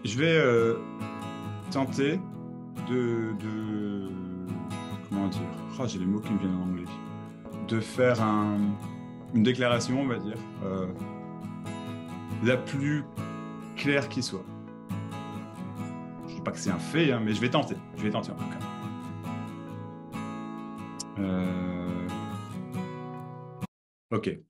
Je vais tenter comment dire? Oh, j'ai les mots qui me viennent en anglais. De faire une déclaration, on va dire, la plus claire qui soit. Je dis pas que c'est un fait, hein, mais je vais tenter. Je vais tenter en tout cas. Ok.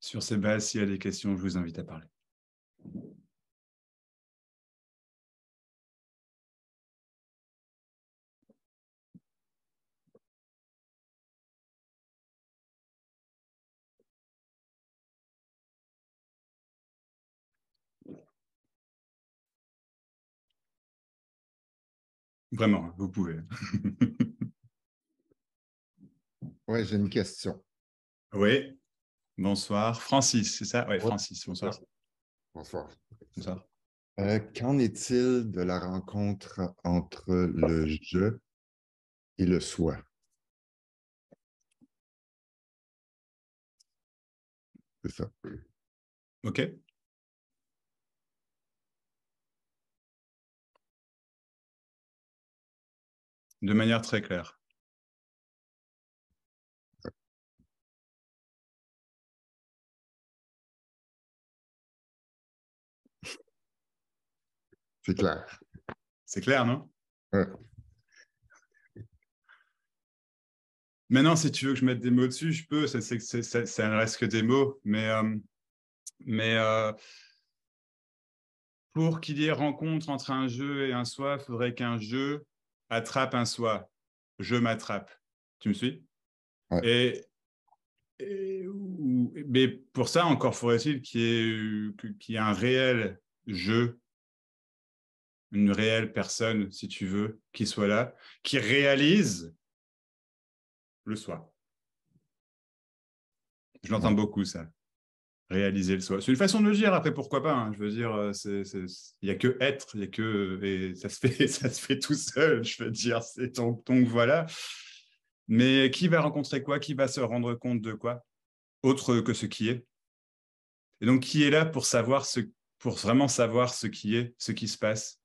Sur ces bases, s'il y a des questions, je vous invite à parler. Vraiment, vous pouvez. Oui, j'ai une question. Oui, bonsoir. Francis, c'est ça? Oui, Oui, Francis, c'est bonsoir. ça. Bonsoir. Bonsoir. Qu'en est-il de la rencontre entre le je et le soi? C'est ça. OK. De manière très claire. C'est clair. C'est clair, non? Ouais. Maintenant, si tu veux que je mette des mots dessus, je peux. Ça ne reste que des mots. Mais pour qu'il y ait rencontre entre un jeu et un soi, il faudrait qu'un jeu attrape un soi. Je m'attrape. Tu me suis? Ouais. Et, mais pour ça, encore faudrait-il qu'il y ait un réel jeu une réelle personne, si tu veux, qui soit là, qui réalise le soi. Je l'entends beaucoup, ça. Réaliser le soi. C'est une façon de le dire, après, pourquoi pas, hein. Je veux dire, il n'y a que être, il y a que... Et ça se fait tout seul, je veux dire. Donc, voilà. Mais qui va rencontrer quoi? Qui va se rendre compte de quoi? Autre que ce qui est. Et donc, qui est là pour vraiment savoir ce qui est, ce qui se passe?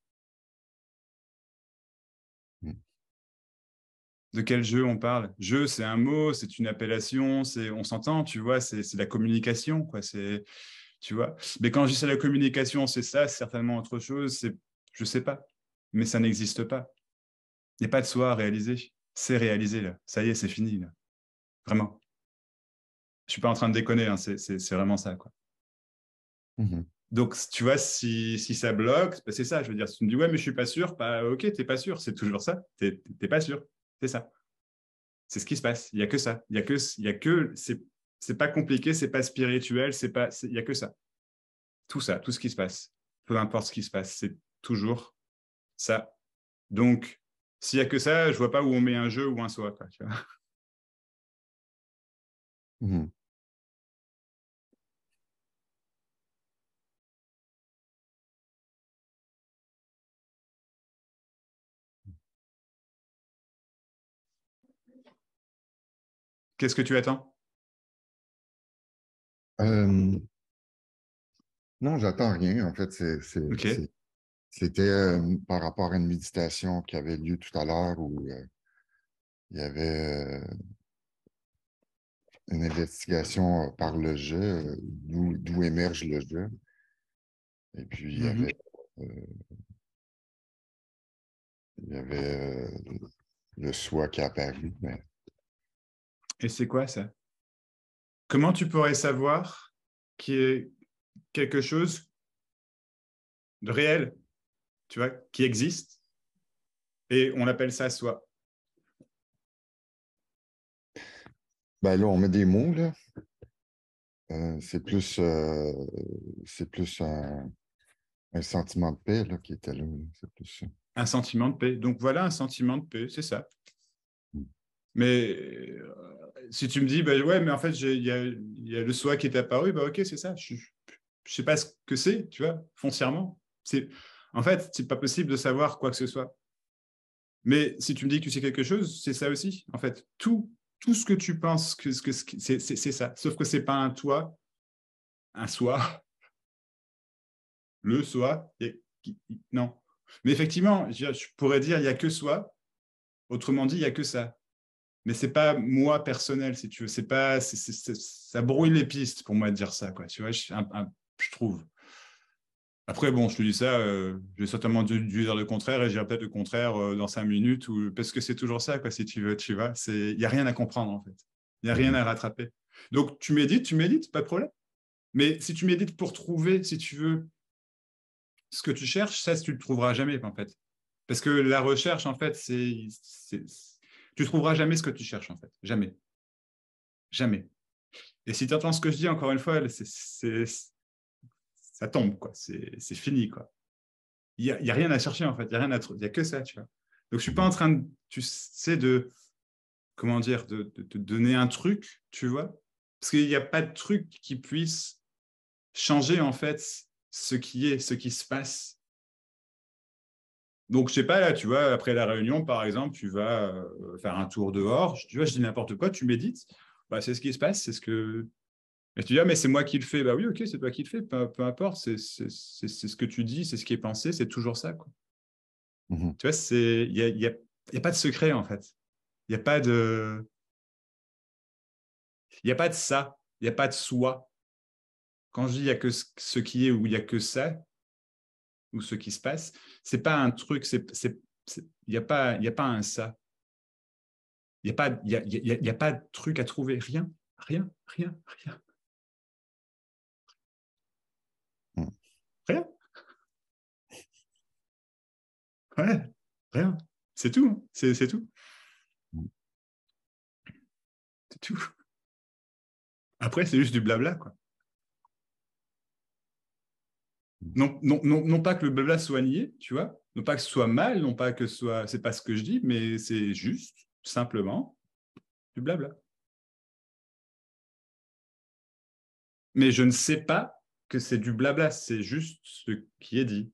De quel jeu on parle? Jeu, c'est un mot, c'est une appellation, on s'entend, tu vois, c'est la communication, quoi. Tu vois. Mais quand je dis c'est la communication, c'est ça, c'est certainement autre chose, je sais pas, mais ça n'existe pas. Il n'y a pas de soi à réaliser. C'est réalisé, là. Ça y est, c'est fini, là. Vraiment. Je suis pas en train de déconner, hein, c'est vraiment ça, quoi. Donc, tu vois, si ça bloque, bah, c'est ça. Je veux dire, si tu me dis, ouais, mais je suis pas sûr, bah, ok, t'es pas sûr, c'est toujours ça. T'es pas sûr. C'est ça. C'est ce qui se passe. Il n'y a que ça. C'est pas compliqué, c'est pas spirituel, il n'y a que ça. Tout ça, tout ce qui se passe. Peu importe ce qui se passe, c'est toujours ça. Donc, s'il n'y a que ça, je vois pas où on met un jeu ou un soi, quoi, tu vois. Qu'est-ce que tu attends? Non, j'attends rien. En fait, Ok. c'était par rapport à une méditation qui avait lieu tout à l'heure où il y avait une investigation par le jeu, d'où émerge le jeu. Et puis, Mhm. euh, il y avait le soi qui est apparu. Mais... Et c'est quoi ça? Comment tu pourrais savoir qu'il y ait quelque chose de réel, tu vois, qui existe, et on appelle ça soi? Ben là, on met des mots, là. C'est plus un sentiment de paix là, qui était là. C'est plus ça. Un sentiment de paix. Donc voilà, un sentiment de paix, c'est ça. Mm. Mais si tu me dis, bah, ouais, mais en fait, il y a le soi qui est apparu, bah, ok, c'est ça. Je sais pas ce que c'est, tu vois, foncièrement. En fait, c'est pas possible de savoir quoi que ce soit. Mais si tu me dis que tu sais quelque chose, c'est ça aussi. En fait, tout ce que tu penses c'est ça. Sauf que c'est pas un toi, un soi, le soi. Non. Mais effectivement, je pourrais dire il y a que soi. Autrement dit, il y a que ça. Mais c'est pas moi personnel, si tu veux. C'est pas, ça brouille les pistes pour moi de dire ça, quoi. Tu vois, je trouve. Après, bon, je te dis ça, je vais certainement dire le contraire et je dirai peut-être le contraire dans 5 minutes, parce que c'est toujours ça, quoi, si tu veux, tu vois. Il n'y a rien à comprendre, en fait. Il n'y a rien Mhm. à rattraper. Donc, tu médites, pas de problème. Mais si tu médites pour trouver, si tu veux, ce que tu cherches, ça, tu ne le trouveras jamais, en fait. Parce que la recherche, en fait, tu ne trouveras jamais ce que tu cherches, en fait. Jamais. Jamais. Et si tu entends ce que je dis, encore une fois, ça tombe, quoi. C'est fini, quoi. Il y a rien à chercher, en fait. Il y a que ça, tu vois. Donc, je suis pas en train de, tu sais, comment dire, de te donner un truc, tu vois. Parce qu'il n'y a pas de truc qui puisse changer, en fait, ce qui se passe. Donc, je sais pas, là, tu vois, après la réunion, par exemple, tu vas faire un tour dehors, tu vois, je dis n'importe quoi, tu médites, bah, c'est ce qui se passe, c'est ce que... Et tu dis, ah, mais c'est moi qui le fais. Bah oui, ok, c'est toi qui le fais, peu importe, c'est ce que tu dis, c'est ce qui est pensé, c'est toujours ça, quoi. Mhm. Tu vois, il y a pas de secret, en fait. Il n'y a pas de... Il y a pas de ça, il n'y a pas de soi. Quand je dis il y a que ce qui est ou il y a que ça, ou ce qui se passe, c'est pas un truc, il y a pas un ça. Il n'y a, pas, il y a pas de truc à trouver. Rien, rien, rien, rien, Mhm. rien. Ouais, rien. C'est tout, hein. C'est tout. C'est tout. Après, c'est juste du blabla, quoi. Non, non, non, non pas que le blabla soit nié, tu vois, Non pas que ce soit mal, non pas que ce soit... C'est pas ce que je dis, mais c'est juste, simplement, du blabla. Mais je ne sais pas que c'est du blabla, c'est juste ce qui est dit.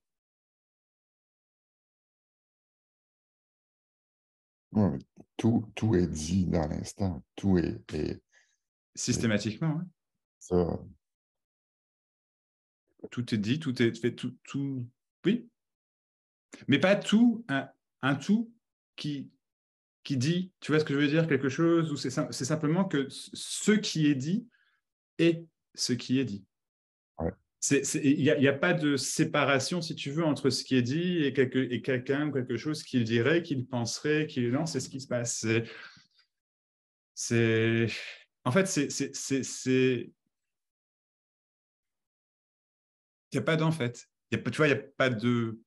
Ouais, tout est dit dans l'instant. Tout est Systématiquement, hein. ça. Tout est dit, tout est fait, tout... Oui, mais pas tout, un tout qui dit, tu vois ce que je veux dire, quelque chose, ou c'est simplement que ce qui est dit est ce qui est dit. Ouais. Il n'y a pas de séparation, si tu veux, entre ce qui est dit et quelqu'un ou quelque chose qu'il dirait, qu'il penserait, qu'il... Non, c'est ce qui se passe. En fait, il n'y a pas d'en fait. Tu vois, il n'y a pas de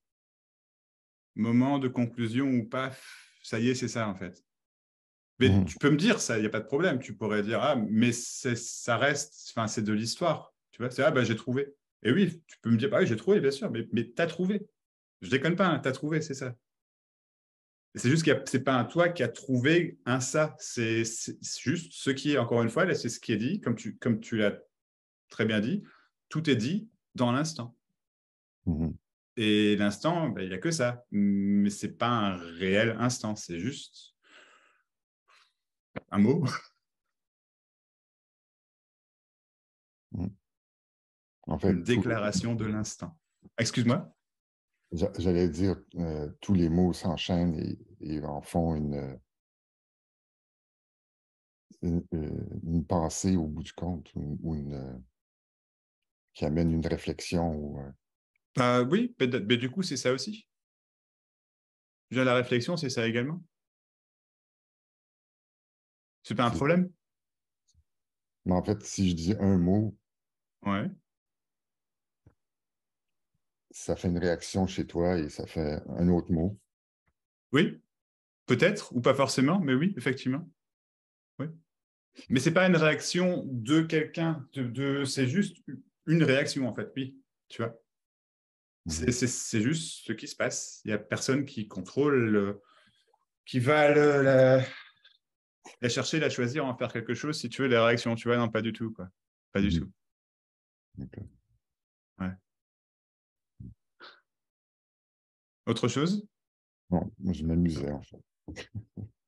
moment de conclusion où paf, ça y est, c'est ça en fait. Mais Mhm. tu peux me dire ça, il n'y a pas de problème. Tu pourrais dire, ah, mais ça reste, enfin, c'est de l'histoire. Tu vois, c'est, ah, ben, j'ai trouvé. Et oui, tu peux me dire, bah oui, j'ai trouvé, bien sûr, mais tu as trouvé. Je déconne pas, hein, tu as trouvé, c'est ça. C'est juste que c'est pas un toi qui a trouvé un ça. C'est juste ce qui est, encore une fois, là, c'est ce qui est dit, comme tu l'as très bien dit, tout est dit dans l'instant. Mhm. Et l'instant, ben, il n'y a que ça. Mais c'est pas un réel instant, c'est juste un mot. Mhm. En Une fait, déclaration de l'instant. Excuse-moi. j'allais dire, tous les mots s'enchaînent et en font une pensée au bout du compte ou qui amène une réflexion. Oui, mais du coup, c'est ça aussi. Déjà, la réflexion, c'est ça également. C'est pas un C'est- problème. mais en fait, si je dis un mot, Ouais. ça fait une réaction chez toi et ça fait un autre mot. Oui, peut-être, ou pas forcément, mais oui, effectivement. Oui. Mais c'est pas une réaction de quelqu'un, c'est juste une réaction, en fait, oui. Tu vois. Mhm. C'est juste ce qui se passe. Il n'y a personne qui contrôle, qui va la chercher, la choisir, en faire quelque chose, si tu veux, la réaction. Tu vois, non, pas du tout, quoi. Pas du Mhm. tout. Ok. Ouais. Autre chose? Bon, moi, je m'amusais, en fait.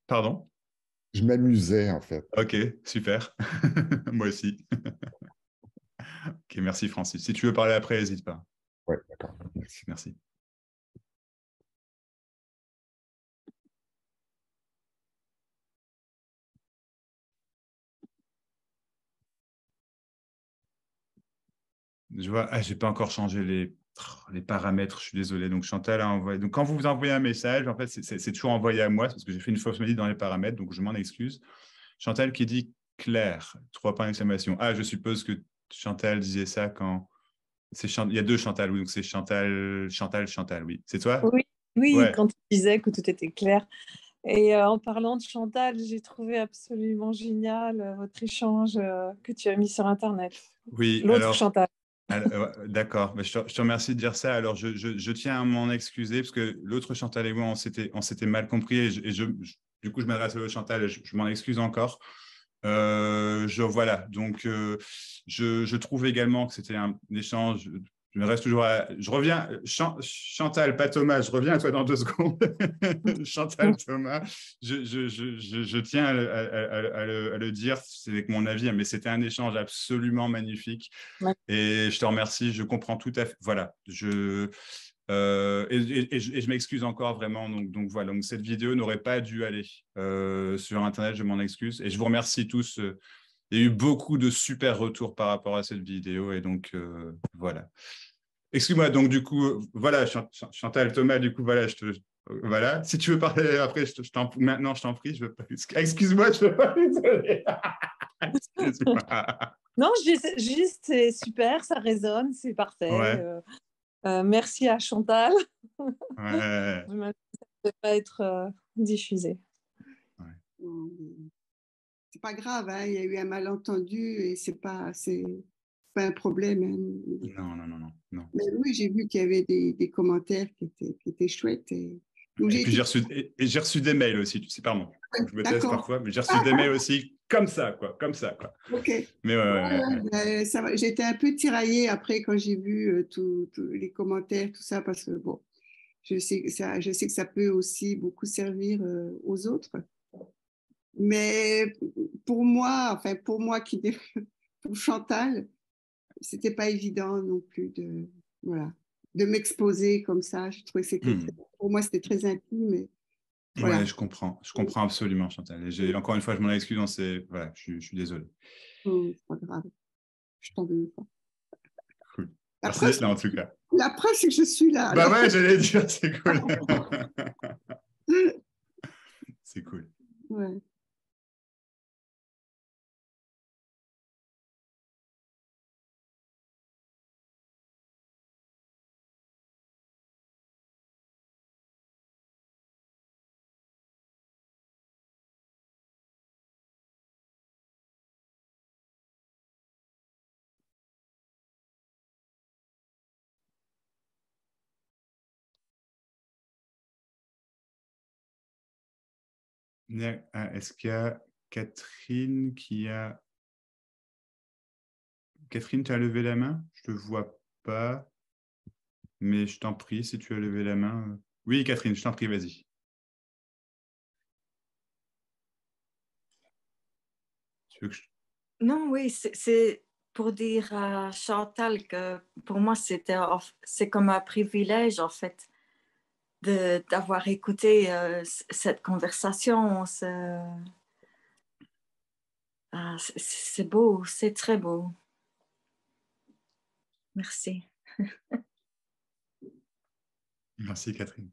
Pardon? Je m'amusais, en fait. Ok, super. Moi aussi. Ok, merci Francis. Si tu veux parler après, n'hésite pas. Oui, d'accord. Merci. Merci. Je vois, ah, j'ai pas encore changé les paramètres, je suis désolé. Donc Chantal a envoyé. Donc quand vous vous envoyez un message, en fait, c'est toujours envoyé à moi parce que j'ai fait une fausse modif dans les paramètres, donc je m'en excuse. Chantal qui dit Claire, 3 points d'exclamation. Ah, je suppose que Chantal disait ça quand il y a deux Chantal, oui, donc c'est Chantal, oui. C'est toi? Oui, oui, Ouais. quand tu disais que tout était clair. Et en parlant de Chantal, j'ai trouvé absolument génial votre échange que tu as mis sur Internet. Oui, L'autre alors, Chantal. d'accord. Mais je te remercie de dire ça. Alors, je tiens à m'en excuser parce que l'autre Chantal et moi, on s'était mal compris du coup, je m'adresse à l'autre Chantal et je m'en excuse encore. Voilà. Donc, je trouve également que c'était un échange. Je me reste toujours je reviens, Chantal, pas Thomas, je reviens à toi dans 2 secondes. Chantal, Thomas, je tiens à le dire, c'est avec mon avis, mais c'était un échange absolument magnifique. Ouais. Et je te remercie, je comprends tout à fait. Voilà, et je m'excuse encore vraiment. Donc voilà, donc cette vidéo n'aurait pas dû aller sur Internet, je m'en excuse. Et je vous remercie tous. Il y a eu beaucoup de super retours par rapport à cette vidéo. Et donc voilà. Excuse-moi, donc du coup, voilà, Chantal, Thomas, du coup, voilà, voilà. Si tu veux parler après, maintenant, je t'en prie. Excuse-moi, je veux pas. Désolé. Excuse-moi. Non, juste, c'est super, ça résonne, c'est parfait. Ouais. Merci à Chantal. Ouais. Je ne vais pas être diffusée. Ouais. C'est pas grave, hein, il y a eu un malentendu et c'est pas un problème, hein. Non. Mais oui, j'ai vu qu'il y avait des commentaires qui c'était chouette. Donc, Et j'ai puis été... j'ai reçu des mails aussi, tu sais, pardon. Je me taise D'accord. parfois, mais j'ai reçu des mails aussi comme ça, quoi. Comme ça, quoi. Ok. Mais J'étais un peu tiraillée après quand j'ai vu tous les commentaires, tout ça, parce que bon, je sais que ça peut aussi beaucoup servir aux autres. Mais pour moi pour Chantal, c'était pas évident non plus voilà, de m'exposer comme ça. Je trouvais que pour moi, c'était très intime. Et voilà. ouais, je comprends absolument, Chantal. Et encore une fois, je m'en excuse, voilà, je suis désolé. C'est pas grave, je t'en veux pas. Cool. La Merci preuve, d'être là, en tout cas. la preuve, c'est que je suis là. Bah Alors. ouais, j'allais dire, c'est cool. C'est cool. Ouais. Est-ce qu'il y a Catherine qui a... Catherine, tu as levé la main? Je ne te vois pas, mais je t'en prie, si tu as levé la main. Oui, Catherine, je t'en prie, vas-y. Tu veux que je... Non, oui, c'est pour dire à Chantal que pour moi, c'est comme un privilège, en fait, d'avoir écouté cette conversation. C'est beau, c'est très beau. Merci. Merci, Catherine.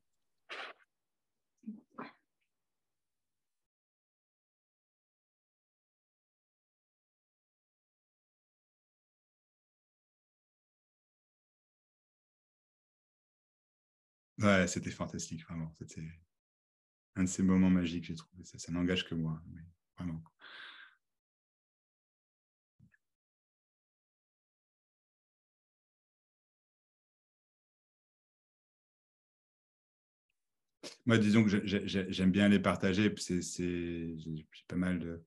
Ouais, c'était fantastique, vraiment. C'était un de ces moments magiques, j'ai trouvé. Ça n'engage que moi, mais vraiment. Moi, disons que j'aime bien les partager. J'ai pas mal de...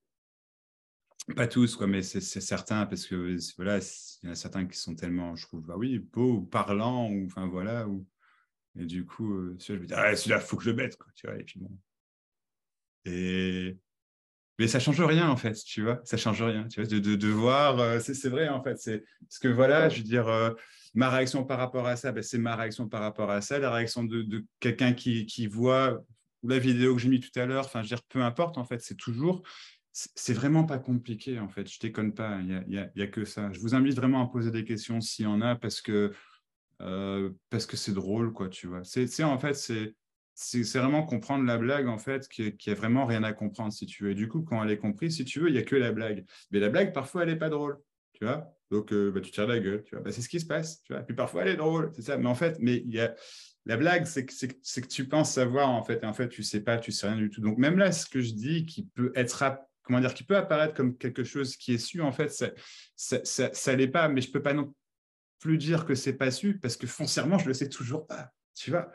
Pas tous, quoi, mais c'est certains, parce que voilà, il y en a certains qui sont tellement, je trouve, bah oui, beaux ou parlants, ou enfin voilà. Et du coup, je me dis, ah, celui-là, il faut que je le mette, quoi, tu vois. Et puis bon. Mais ça change rien, en fait, tu vois. Ça change rien, tu vois, de voir. C'est vrai, en fait. C'est parce que voilà, je veux dire, ma réaction par rapport à ça, ben, c'est ma réaction par rapport à ça. La réaction de quelqu'un qui voit la vidéo que j'ai mis tout à l'heure, enfin, je veux dire, peu importe, en fait, c'est toujours. C'est vraiment pas compliqué, en fait. Je déconne pas. Il y a que ça. Je vous invite vraiment à poser des questions s'il y en a, parce que c'est drôle, quoi, tu vois. En fait, c'est vraiment comprendre la blague, en fait, qui a vraiment rien à comprendre, si tu veux. Et du coup, quand elle est comprise, si tu veux, il n'y a que la blague. Mais la blague, parfois, elle n'est pas drôle, tu vois. Donc, bah, tu tires la gueule, tu vois. Bah, c'est ce qui se passe, tu vois. Puis parfois, elle est drôle, c'est ça. Mais en fait, la blague, c'est que tu penses savoir, en fait. Et en fait, tu sais pas, tu sais rien du tout. Donc, même là, ce que je dis, qui peut être... Comment dire, qui peut apparaître comme quelque chose qui est su, en fait, ça l'est pas, mais je peux pas non plus dire que c'est pas su parce que foncièrement, je le sais toujours pas, tu vois.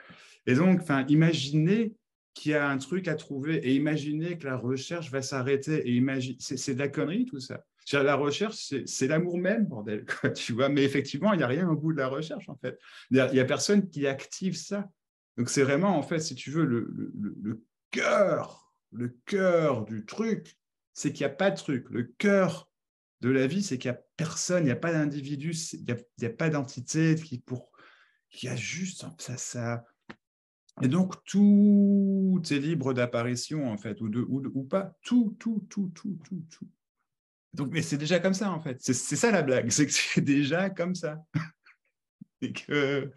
Et donc, imaginez qu'il y a un truc à trouver et imaginez que la recherche va s'arrêter et c'est de la connerie tout ça. La recherche, c'est l'amour même, bordel, quoi, tu vois. Mais effectivement, il n'y a rien au bout de la recherche, en fait. Il n'y a personne qui active ça. Donc, c'est vraiment, en fait, si tu veux, le cœur du truc, c'est qu'il n'y a pas de truc. Le cœur de la vie, c'est qu'il n'y a personne, il n'y a pas d'individu, il n'y a pas d'entité qui a juste ça. Et donc, tout est libre d'apparition, en fait, ou pas. Tout. Donc, mais c'est déjà comme ça, en fait. C'est ça la blague, c'est que c'est déjà comme ça. Et que...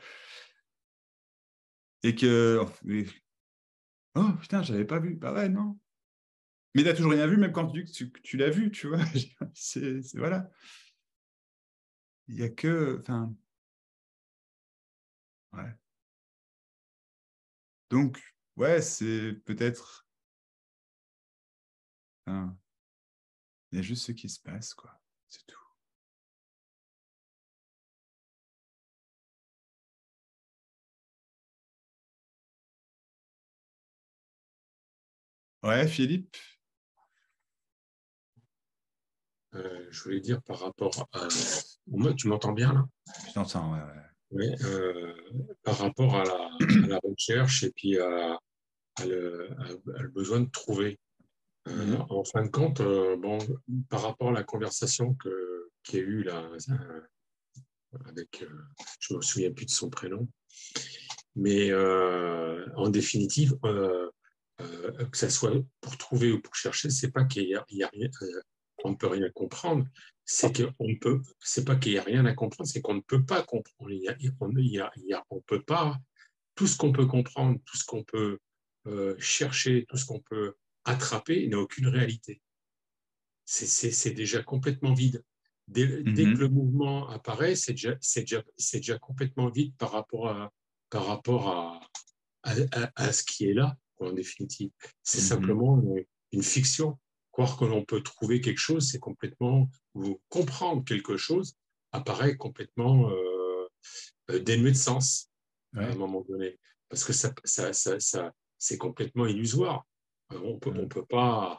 Oh, putain, j'avais pas vu. Bah ouais, non. Mais t'as toujours rien vu, même quand tu dis que tu l'as vu, tu vois. Voilà. Il n'y a que... Enfin... Ouais. Donc, ouais, c'est peut-être... Enfin, il y a juste ce qui se passe, quoi. C'est tout. Ouais, Philippe. Je voulais dire par rapport à... Tu m'entends bien là? Je t'entends, ouais. Oui, par rapport à la recherche et puis à le besoin de trouver. En fin de compte, bon, par rapport à la conversation qu'il y a eu là avec, je me souviens plus de son prénom, mais en définitive, que ça soit pour trouver ou pour chercher, c'est pas qu'il y a rien, on ne peut rien comprendre. C'est pas qu'il y a rien à comprendre, c'est qu'on ne peut pas comprendre. On peut pas tout ce qu'on peut comprendre, tout ce qu'on peut chercher, tout ce qu'on peut attraper n'a aucune réalité. C'est déjà complètement vide. Dès que le mouvement apparaît, c'est déjà complètement vide par rapport à ce qui est là, en définitive. C'est simplement une fiction. Croire que l'on peut trouver quelque chose, c'est complètement, ou comprendre quelque chose apparaît complètement dénué de sens à un moment donné. Parce que c'est complètement illusoire. On peut pas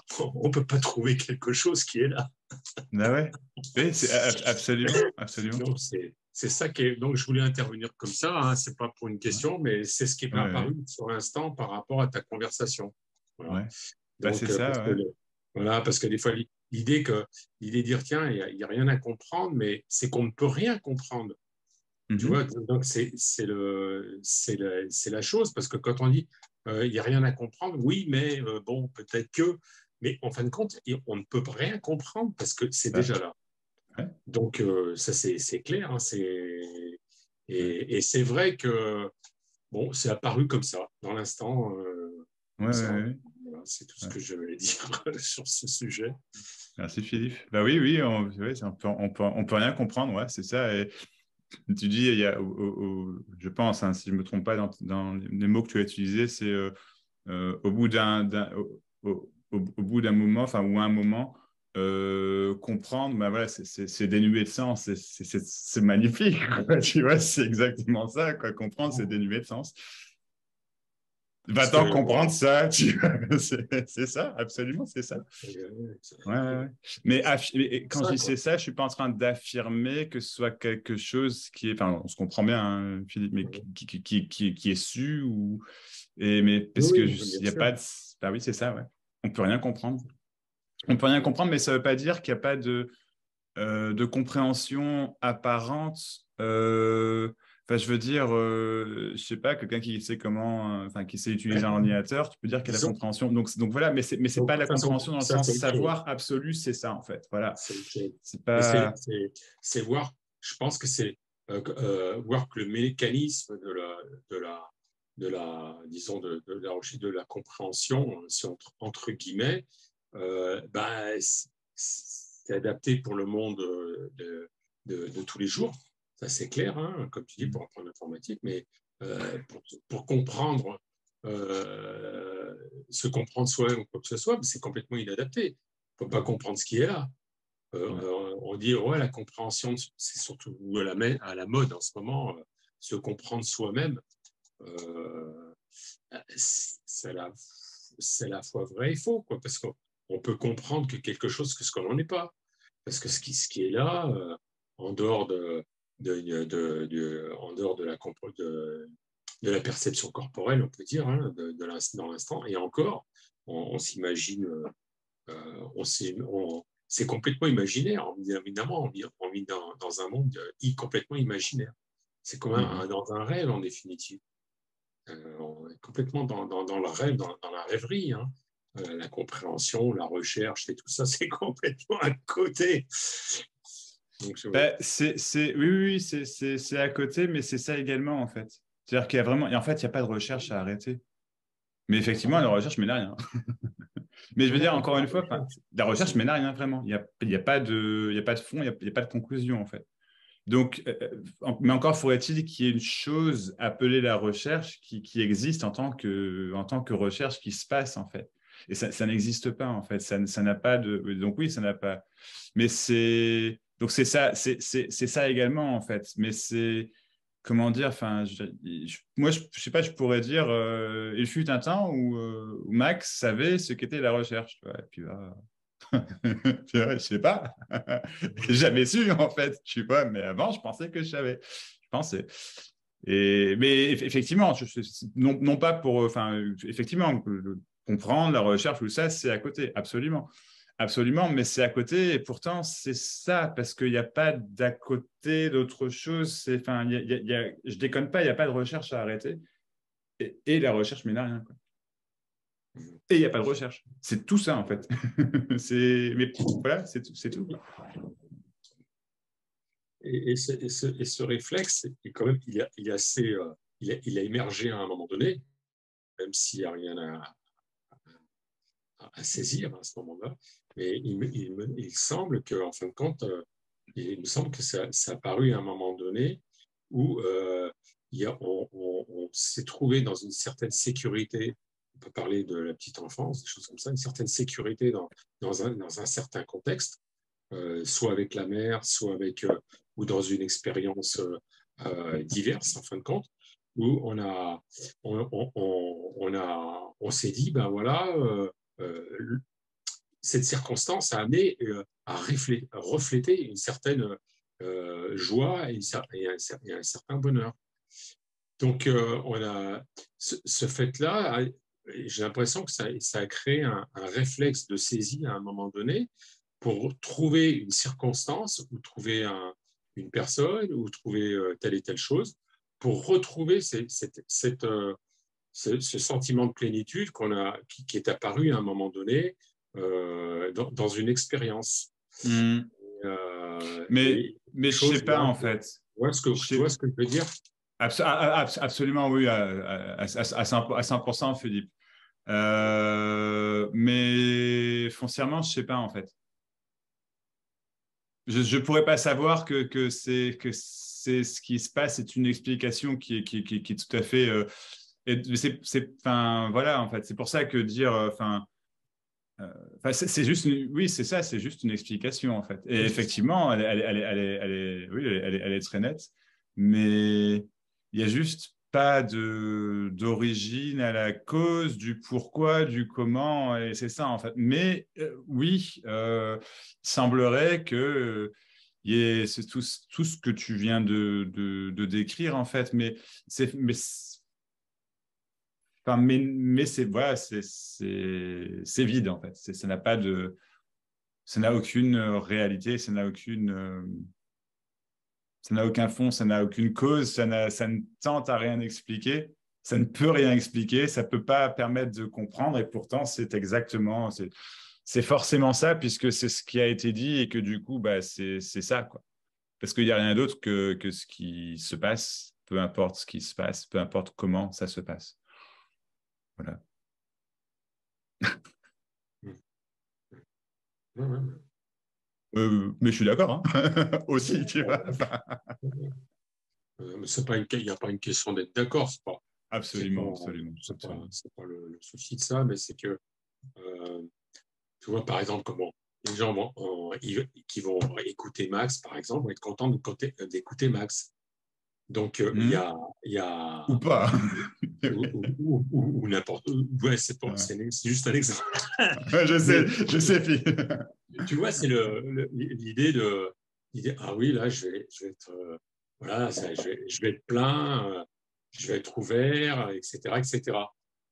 trouver quelque chose qui est là. Ah ouais, oui, absolument. Donc, c'est ça qui est. Donc, je voulais intervenir comme ça. Hein. C'est pas pour une question, mais c'est ce qui m'est apparu sur l'instant par rapport à ta conversation. Voilà. Ouais. Donc, c'est ça. Voilà, parce que des fois, l'idée de dire tiens, il n'y a rien à comprendre, mais c'est qu'on ne peut rien comprendre. Tu vois, donc c'est la chose, parce que quand on dit il n'y a rien à comprendre, oui, mais bon, peut-être que, mais en fin de compte, on ne peut rien comprendre parce que c'est déjà là. Ouais. Donc, ça, c'est clair. Hein, et c'est vrai que, bon, c'est apparu comme ça, dans l'instant. Voilà, c'est tout ce que je voulais dire sur ce sujet. Merci Philippe. Bah oui, on peut rien comprendre, ouais, c'est ça. Et tu dis, il y a, je pense, hein, si je ne me trompe pas dans les mots que tu as utilisés, c'est au bout d'un moment, enfin, ou un moment, comprendre, bah voilà, c'est dénué de sens, c'est magnifique, quoi, tu vois, c'est exactement ça, quoi. Comprendre, c'est dénué de sens. Va-t'en comprendre ça, c'est ça, absolument, c'est ça. Ouais. Mais quand je dis c'est ça, je ne suis pas en train d'affirmer que ce soit quelque chose qui est, enfin, on se comprend bien, hein, Philippe, mais qui est su, mais parce que il n'y a pas de. Bah oui, c'est ça, ouais. On ne peut rien comprendre. On ne peut rien comprendre, mais ça ne veut pas dire qu'il n'y a pas de compréhension apparente. Enfin, je veux dire, je sais pas, quelqu'un qui sait comment, enfin, qui sait utiliser un ordinateur, tu peux dire qu'il y a la compréhension. Donc voilà, mais c'est pas la compréhension dans le sens savoir absolu, c'est ça en fait. Voilà. C'est pas. C'est voir. Je pense que c'est voir que le mécanisme disons de la compréhension, si entre guillemets, c'est adapté pour le monde de tous les jours. Ça, c'est clair, hein, comme tu dis, pour apprendre l'informatique, mais pour comprendre, se comprendre soi-même ou quoi que ce soit, c'est complètement inadapté. On ne peut pas comprendre ce qui est là. On dit, ouais, la compréhension, c'est surtout à la mode en ce moment, se comprendre soi-même, c'est à la fois vrai et faux, quoi, parce qu'on peut comprendre que quelque chose que ce qu'on n'en est pas. Parce que ce qui est là, en dehors en dehors de la perception corporelle, on peut dire, hein, dans l'instant, et encore, on s'imagine, c'est complètement imaginaire, évidemment, on vit dans un monde complètement imaginaire. C'est comme dans un rêve, en définitive. On est complètement dans le rêve, dans la rêverie. Hein. La compréhension, la recherche et tout ça, c'est complètement à côté. Donc, oui, c'est à côté, mais c'est ça également, en fait. C'est-à-dire qu'il y a vraiment, et en fait, il n'y a pas de recherche à arrêter. Mais effectivement, la recherche mène à rien. Mais je veux dire, encore une fois, la recherche mène à rien, vraiment. Il n'y a pas de fond, il n'y a pas de conclusion, en fait. Donc, mais encore faudrait-il qu'il y ait une chose appelée la recherche qui existe en tant que recherche qui se passe, en fait. Et ça n'existe pas, en fait. Ça n'a pas de. Donc, oui, ça n'a pas. Mais c'est. Donc, c'est ça également, en fait. Mais c'est. comment dire, enfin, moi, je sais pas, je pourrais dire, il fut un temps où Max savait ce qu'était la recherche. Tu vois, et puis là, je sais pas, j'ai jamais su en fait, je sais pas, mais avant, je pensais que je savais. Je pensais. Mais effectivement, non pas pour, enfin, effectivement, comprendre la recherche ou ça, c'est à côté, absolument. Absolument, mais c'est à côté et pourtant c'est ça parce qu'il n'y a pas d'à côté d'autre chose. Enfin, je déconne pas, il n'y a pas de recherche à arrêter et la recherche mène à rien, quoi. Et il n'y a pas de recherche. C'est tout ça en fait. Mais voilà, c'est tout. Et ce réflexe, quand même, il est assez, il a émergé à un moment donné, même s'il n'y a rien à saisir à ce moment-là. Mais il semble qu'en fin de compte, il me semble que ça a paru à un moment donné où on s'est trouvé dans une certaine sécurité. On peut parler de la petite enfance, des choses comme ça, une certaine sécurité dans un certain contexte, soit avec la mère, soit avec, ou dans une expérience diverse, en fin de compte, où on s'est dit, ben voilà, cette circonstance a amené à refléter une certaine joie et un certain bonheur. Donc, on a ce fait-là, j'ai l'impression que ça a créé un réflexe de saisie à un moment donné pour trouver une circonstance ou trouver une personne ou trouver telle et telle chose pour retrouver ce sentiment de plénitude qui est apparu à un moment donné dans une expérience. Mais je sais pas en fait. Tu vois ce que je veux dire? Absolument, oui, à 100%, Philippe. Mais foncièrement, je sais pas en fait. Je pourrais pas savoir que c'est ce qui se passe, c'est une explication qui est tout à fait. Enfin, voilà, en fait, c'est pour ça que dire, enfin, c'est juste, oui, c'est ça, c'est juste une explication en fait. Et effectivement, elle est très nette, mais il y a juste pas d'origine à la cause, du pourquoi, du comment, et c'est ça en fait. Mais oui, il semblerait que c'est tout ce que tu viens de décrire en fait, enfin, mais c'est voilà, c'est vide en fait. Ça n'a pas ça n'a aucune réalité, ça n'a aucun fond, ça n'a aucune cause, ça ne tente à rien expliquer, ça ne peut rien expliquer, ça peut pas permettre de comprendre et pourtant c'est forcément ça puisque c'est ce qui a été dit et que du coup bah c'est ça quoi. Parce qu'il n'y a rien d'autre que ce qui se passe, peu importe ce qui se passe, peu importe comment ça se passe. Voilà. Mais je suis d'accord, hein. Aussi, tu vois. Il n'y a pas une question d'être d'accord, Absolument. C'est pas le souci de ça, mais c'est que, tu vois, par exemple, comment les gens qui vont écouter Max, par exemple, vont être contents d'écouter Max. Donc, il y a... Ou pas. ou n'importe où. Ouais, c'est juste un exemple. je sais, Phi. Tu vois, c'est l'idée ah oui, là, je vais être, voilà, je vais être plein, je vais être ouvert, etc., etc.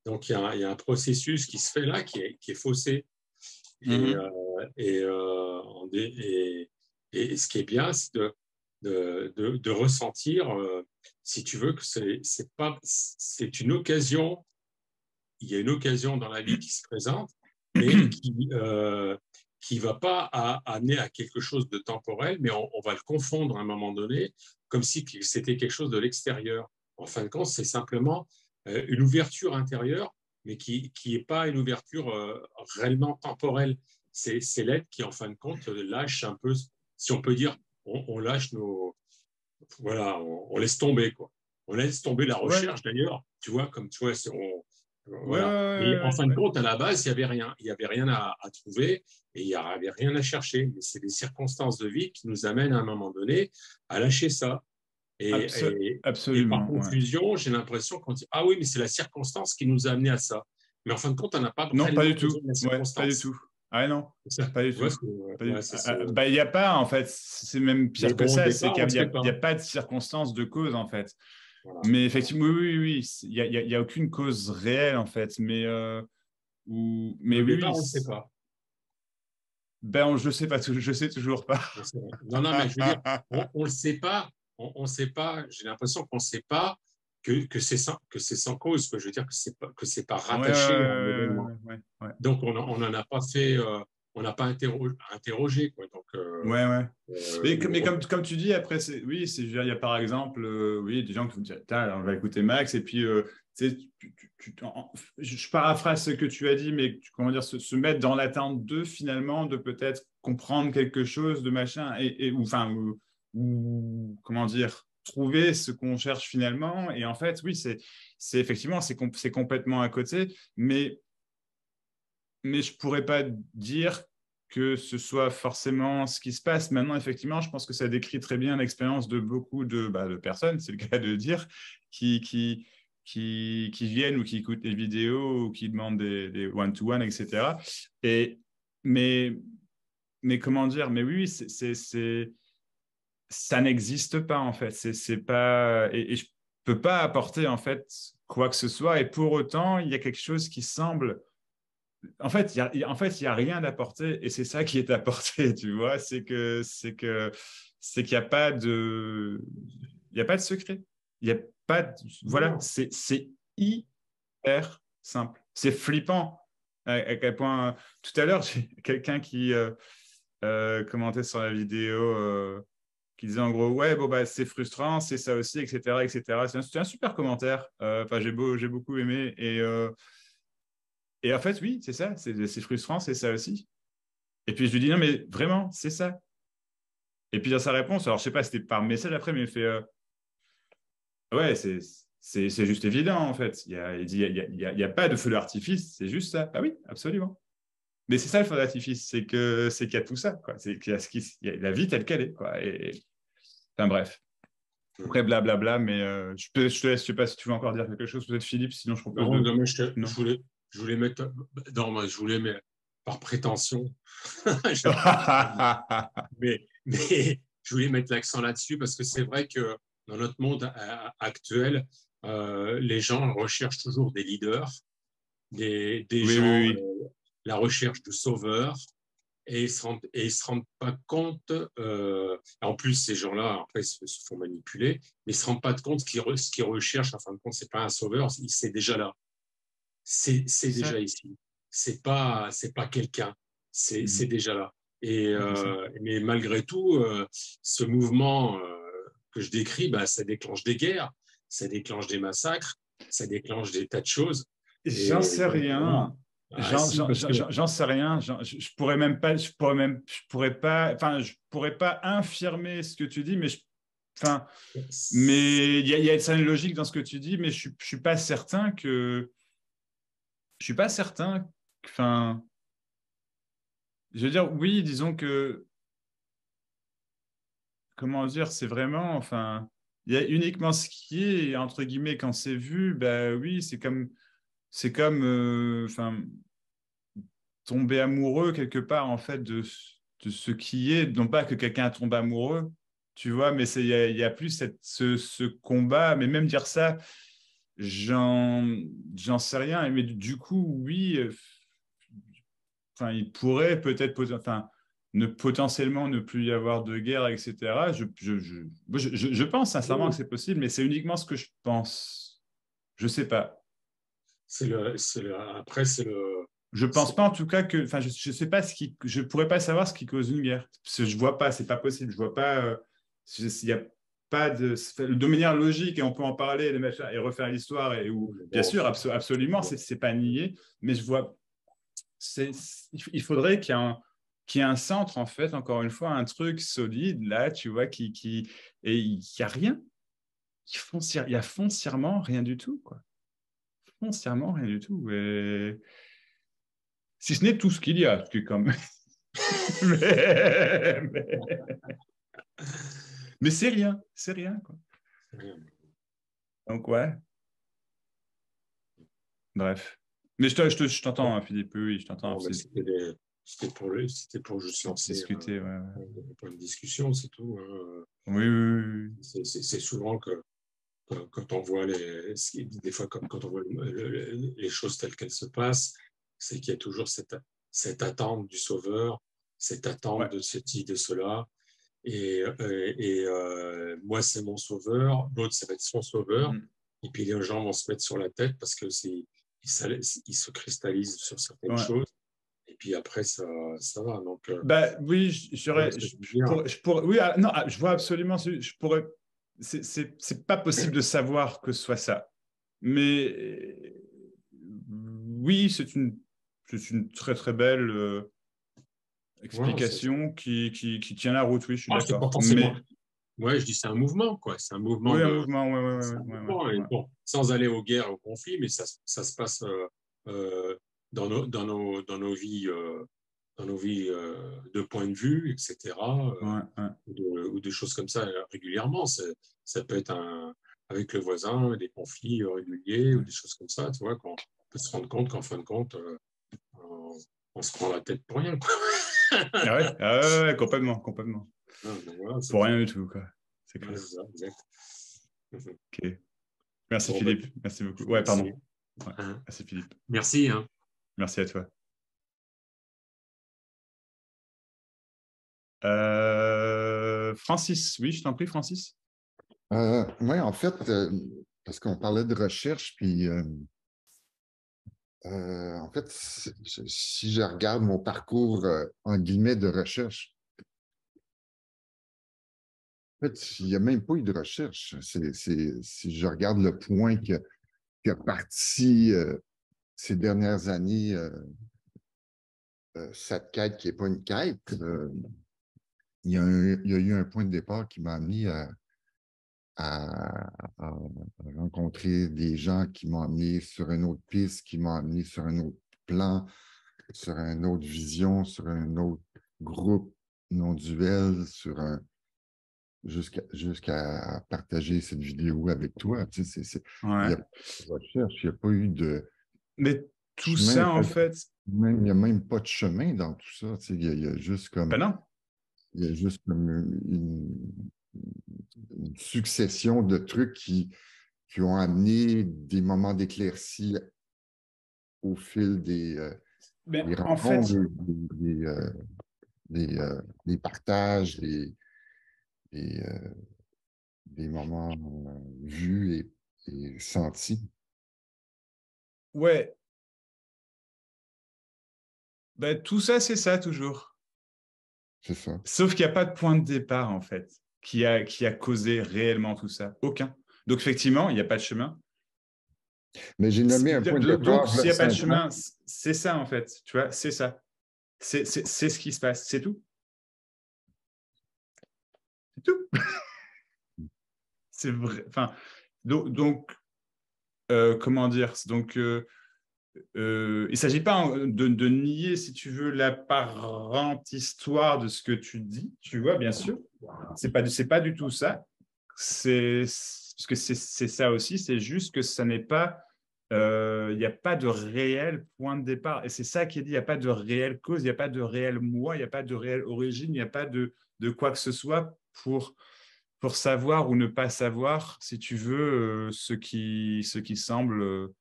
Donc, il y a un processus qui se fait là qui est faussé. Et ce qui est bien, c'est de ressentir, si tu veux, que c'est une occasion, il y a une occasion dans la vie qui se présente, mais qui va pas amener à quelque chose de temporel, mais on va le confondre à un moment donné, comme si c'était quelque chose de l'extérieur. En fin de compte, c'est simplement une ouverture intérieure, mais qui n'est pas une ouverture réellement temporelle. C'est l'être qui, en fin de compte, lâche un peu, si on peut dire, on lâche voilà, on laisse tomber, quoi. On laisse tomber la recherche, d'ailleurs, tu vois, comme tu vois, voilà. Et en fin de compte, à la base, il n'y avait rien à trouver et il n'y avait rien à chercher. Mais c'est des circonstances de vie qui nous amènent à un moment donné à lâcher ça. Et par Absolument. Ouais. confusion, j'ai l'impression qu'on dit ah oui, mais c'est la circonstance qui nous a amené à ça. Mais en fin de compte, on n'a pas Non, pas réellement du tout. besoin de la Ouais, pas du circonstance. tout. Ah non, C'est ça. pas du Tu vois, tout. Pas du- ouais, Bah, il n'y a pas, en fait, c'est même mais pire que bon, au ça, c'est départ, on qu'il ne n'y a, sait pas. il y a pas de circonstance de cause, en fait. Voilà. Mais effectivement, oui, il y a aucune cause réelle, en fait. Mais mais Au oui, départ, on ne sait pas. Ben, je sais pas, je sais toujours pas. Non, non, mais je veux dire, on ne le sait pas. On sait pas. J'ai l'impression qu'on ne sait pas que c'est sans cause. Que je veux dire que c'est pas rattaché à un événement. Ouais. Donc, on n'en a pas fait. On n'a pas interrogé, quoi. Donc, Ouais. Mais on- comme tu dis, après, oui, je veux dire, il y a par exemple, oui, des gens qui vont dire, on va écouter Max, et puis, tu sais, je paraphrase ce que tu as dit, mais comment dire, se mettre dans l'attente de, finalement, de peut-être comprendre quelque chose de machin, ou, comment dire, trouver ce qu'on cherche finalement. Et en fait, oui, c'est effectivement, c'est complètement à côté, mais je pourrais pas dire que ce soit forcément ce qui se passe. Maintenant, effectivement, je pense que ça décrit très bien l'expérience de beaucoup de personnes, c'est le cas de dire, qui viennent ou qui écoutent les vidéos ou qui demandent des one-to-one, etc. Et, mais, mais comment dire? Mais oui, ça n'existe pas, en fait. C'est pas, et je peux pas apporter, en fait, quoi que ce soit. Et pour autant, il y a quelque chose qui semble en fait, il y a rien d'apporté et c'est ça qui est apporté, tu vois. C'est qu'il n'y a pas il y a pas de secret. Il y a pas voilà, non. c'est hyper simple. C'est flippant à quel point. Tout à l'heure, j'ai quelqu'un qui commentait sur la vidéo. Qui disait en gros, ouais, bon, bah, c'est frustrant, c'est ça aussi, etc., etc. C'était un super commentaire. Enfin, j'ai beaucoup aimé. Et en fait, oui, c'est ça, c'est frustrant, c'est ça aussi. Et puis je lui dis, non, mais vraiment, c'est ça. Et puis dans sa réponse, alors je sais pas, c'était par message après, mais il fait, ouais, c'est juste évident, en fait. Il dit, il y a pas de feu d'artifice, c'est juste ça. Ah oui, absolument. Mais c'est ça le feu d'artifice, c'est qu'il y a tout ça, quoi. C'est qu'il y a, il y a la vie telle qu'elle est, quoi. Enfin bref. Après, blablabla, mais je te laisse, je sais pas si tu veux encore dire quelque chose, peut-être Philippe, sinon je propose Non, de. non, mais Non. je voulais mettre. Non, moi, je voulais mettre par prétention. mais je voulais mettre l'accent là-dessus parce que c'est vrai que dans notre monde actuel, les gens recherchent toujours des leaders, des Oui, gens, oui, oui. la recherche de sauveurs, et ils se rendent pas compte. En plus, ces gens-là, après, se font manipuler, mais ils se rendent pas compte ce qu'ils recherchent. En fin de compte, c'est pas un sauveur, c'est déjà là. C'est déjà ici. C'est pas quelqu'un. C'est déjà là. Et mais malgré tout, ce mouvement que je décris, bah, ça déclenche des guerres, ça déclenche des massacres, ça déclenche des tas de choses. J'en sais Voilà. rien. J'en sais rien. Je pourrais même pas, je pourrais pas, enfin, je pourrais pas infirmer ce que tu dis, mais enfin, mais il y a une certaine logique dans ce que tu dis, mais je suis pas certain je suis pas certain, enfin, je veux dire, oui, disons que, comment dire, c'est vraiment, enfin, il y a uniquement ce qui est, entre guillemets, quand c'est vu, ben oui, c'est comme, enfin, tomber amoureux quelque part, en fait, de ce qui est, non pas que quelqu'un tombe amoureux, tu vois, mais il y a plus ce combat, mais même dire ça, j'en sais rien, mais du coup, oui, enfin, il pourrait peut-être, enfin, potentiellement ne plus y avoir de guerre, etc. Je pense sincèrement que c'est possible, mais c'est uniquement ce que je pense. Je sais pas. Après, c'est le. Je pense pas en tout cas que, enfin, je sais pas je pourrais pas savoir ce qui cause une guerre. Parce que je vois pas, c'est pas possible. Je vois pas, il y a pas de manière logique et on peut en parler et refaire l'histoire bien sûr, absolument, c'est pas nié, mais je vois, il faudrait qu'il y ait un centre en fait, encore une fois, un truc solide là, tu vois, et il y a rien, il y a foncièrement rien du tout, quoi. Foncièrement rien du tout. Et si ce n'est tout ce qu'il y a, ce qui est quand même. mais c'est rien, quoi. Donc, ouais. Bref. Mais je t'entends, hein, Philippe. Oui, je t'entends. Bon, c'était pour juste lancer Discuter, ouais. pour une discussion, c'est tout. Oui. C'est souvent que quand on voit des fois quand on voit les choses telles qu'elles se passent, c'est qu'il y a toujours cette attente du sauveur, cette attente de ceci, de cela. Et moi, c'est mon sauveur, l'autre, ça va être son sauveur. Et puis les gens vont se mettre sur la tête parce que ils se cristallisent sur certaines choses. Et puis après, ça va. Donc, oui, oui, non, je vois absolument. C'est pas possible de savoir que ce soit ça. Mais oui, c'est une très très belle explication qui tient la route. Oui, je suis d'accord. C'est pas forcément. Ouais, je dis c'est un mouvement, quoi. C'est un mouvement. Oui, un mouvement, ouais. Bon, sans aller aux guerres, aux conflits, mais ça se passe dans nos vies, de point de vue, etc. Ou des choses comme ça régulièrement. Ça peut être avec le voisin, des conflits réguliers ou des choses comme ça, tu vois, qu'on peut se rendre compte qu'en fin de compte, on se prend la tête pour rien, quoi. Ouais, complètement. Voilà, pour rien du tout, quoi. C'est clair. C'est ça, exact. Ok. Merci, Philippe. Merci beaucoup. Ouais, pardon. Ouais. Merci, Philippe. Merci. Hein. Merci à toi. Francis, oui, je t'en prie, Francis. Oui, en fait, parce qu'on parlait de recherche, puis en fait, si je regarde mon parcours, en guillemets, de recherche, en fait, il n'y a même pas eu de recherche. Si je regarde le point qui a parti ces dernières années, cette quête qui n'est pas une quête, il y a eu un point de départ qui m'a amené à rencontrer des gens qui m'ont amené sur une autre piste, qui m'ont amené sur un autre plan, sur une autre vision, sur un autre groupe non duel, jusqu'à partager cette vidéo avec toi. Tu sais, il n'y a pas de recherche, il n'y a pas eu de... Mais tout chemin, ça, en fait... Il n'y a même pas de chemin dans tout ça. Tu sais, il y a juste comme... Ben non. Il y a juste comme une succession de trucs qui ont amené des moments d'éclaircie au fil des rencontres, en fait, des partages, des moments vus et sentis. Ouais. Ben, tout ça, c'est ça toujours. C'est ça. Sauf qu'il n'y a pas de point de départ, en fait, qui a causé réellement tout ça. Aucun. Donc, effectivement, il n'y a pas de chemin. Mais j'ai nommé un point de départ. Donc, s'il n'y a pas de chemin, c'est ça, en fait. Tu vois, c'est ça. C'est ce qui se passe. C'est tout. C'est tout. C'est vrai. Enfin, donc comment dire? Donc, il ne s'agit pas de nier, si tu veux, l'apparente histoire de ce que tu dis, tu vois, bien sûr. C'est pas du tout ça. Parce que c'est ça aussi, c'est juste que ça n'est pas... Il n'y a pas de réel point de départ. Et c'est ça qui est dit, il n'y a pas de réelle cause, il n'y a pas de réel moi, il n'y a pas de réelle origine, il n'y a pas de quoi que ce soit pour savoir ou ne pas savoir, si tu veux, ce qui semble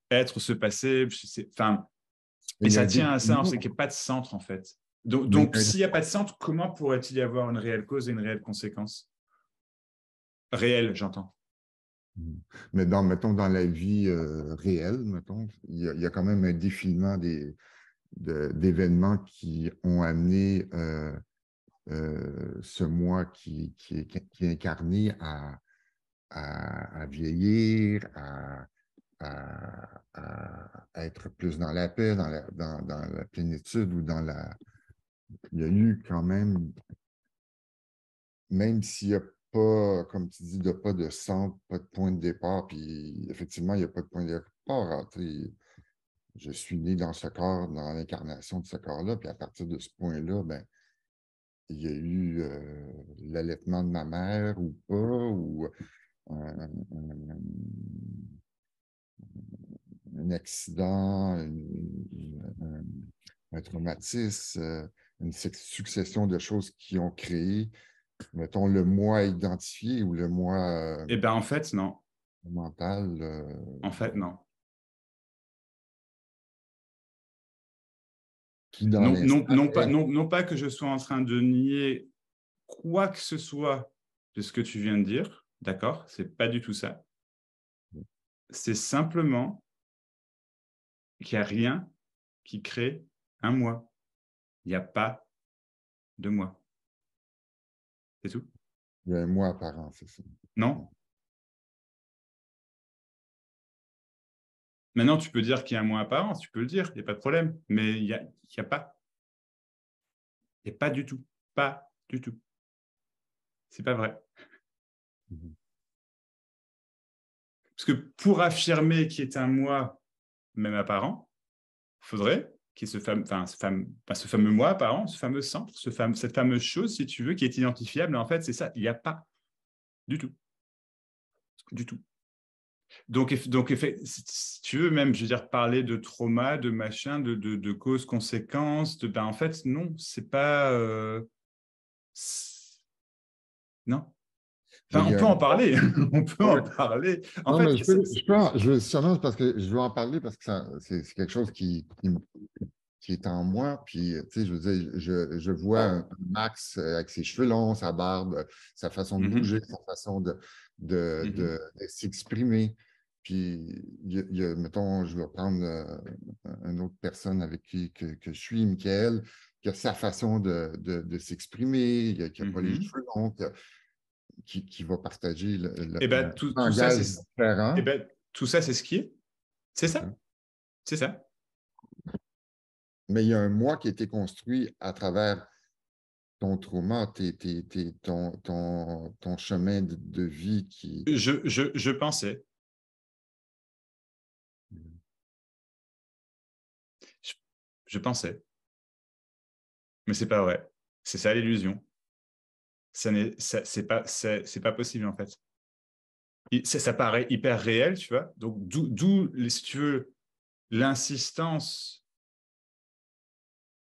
être, se passer. Enfin, et ça tient à ça, c'est qu'il n'y a pas de centre, en fait. Donc s'il n'y a pas de centre, comment pourrait-il y avoir une réelle cause et une réelle conséquence? Réelle, j'entends. Mais mettons, dans la vie réelle, mettons, il y a quand même un défilement d'événements qui ont amené ce moi qui est incarné à vieillir, à être plus dans la paix, dans la plénitude ou dans la... Il y a eu quand même s'il n'y a pas, comme tu dis, pas de centre, pas de point de départ, puis effectivement, il n'y a pas de point de départ. Je suis né dans ce corps, dans l'incarnation de ce corps-là, puis à partir de ce point-là, ben, il y a eu l'allaitement de ma mère ou pas, ou un accident, un traumatisme, une succession de choses qui ont créé, mettons, le moi identifié ou le moi Eh bien, en fait, non. mental. En fait, non. Qui dans Non pas que je sois en train de nier quoi que ce soit de ce que tu viens de dire, d'accord? C'est pas du tout ça. C'est simplement qu'il n'y a rien qui crée un moi. Il n'y a pas de moi. C'est tout? Il y a un moi apparent, c'est ça. Non? Maintenant, tu peux dire qu'il y a un moi apparent, tu peux le dire, il n'y a pas de problème. Mais il n'y a pas. Il n'y a pas du tout. Pas du tout. C'est pas vrai. Parce que pour affirmer qu'il est un moi, même apparent, il faudrait qu'il y ait ce fameux moi apparent, ce fameux centre, cette fameuse chose, si tu veux, qui est identifiable. En fait, c'est ça. Il n'y a pas du tout. Du tout. Donc, si tu veux même, je veux dire, parler de trauma, de machin, de causes-conséquences, en fait, non, c'est pas... non. Enfin, on peut en parler. On peut en parler. En non, fait, mais sûrement parce que je veux en parler parce que c'est quelque chose qui est en moi. Puis, tu sais, je veux dire, je vois un Max avec ses cheveux longs, sa barbe, sa façon de bouger, sa façon de s'exprimer. Puis, mettons, je vais prendre une autre personne avec qui que je suis, Michael, qui a sa façon de s'exprimer, qui n'a pas les cheveux longs, qui va partager tout langage ça, différent. Tout ça, c'est ce qui est. C'est ça. C'est ça. Mais il y a un moi qui a été construit à travers ton trauma, ton chemin de vie qui... Je pensais. Je pensais. Mais c'est pas vrai. C'est ça l'illusion. C'est pas possible, en fait. Ça paraît hyper réel, tu vois. Donc, d'où, si tu veux, l'insistance,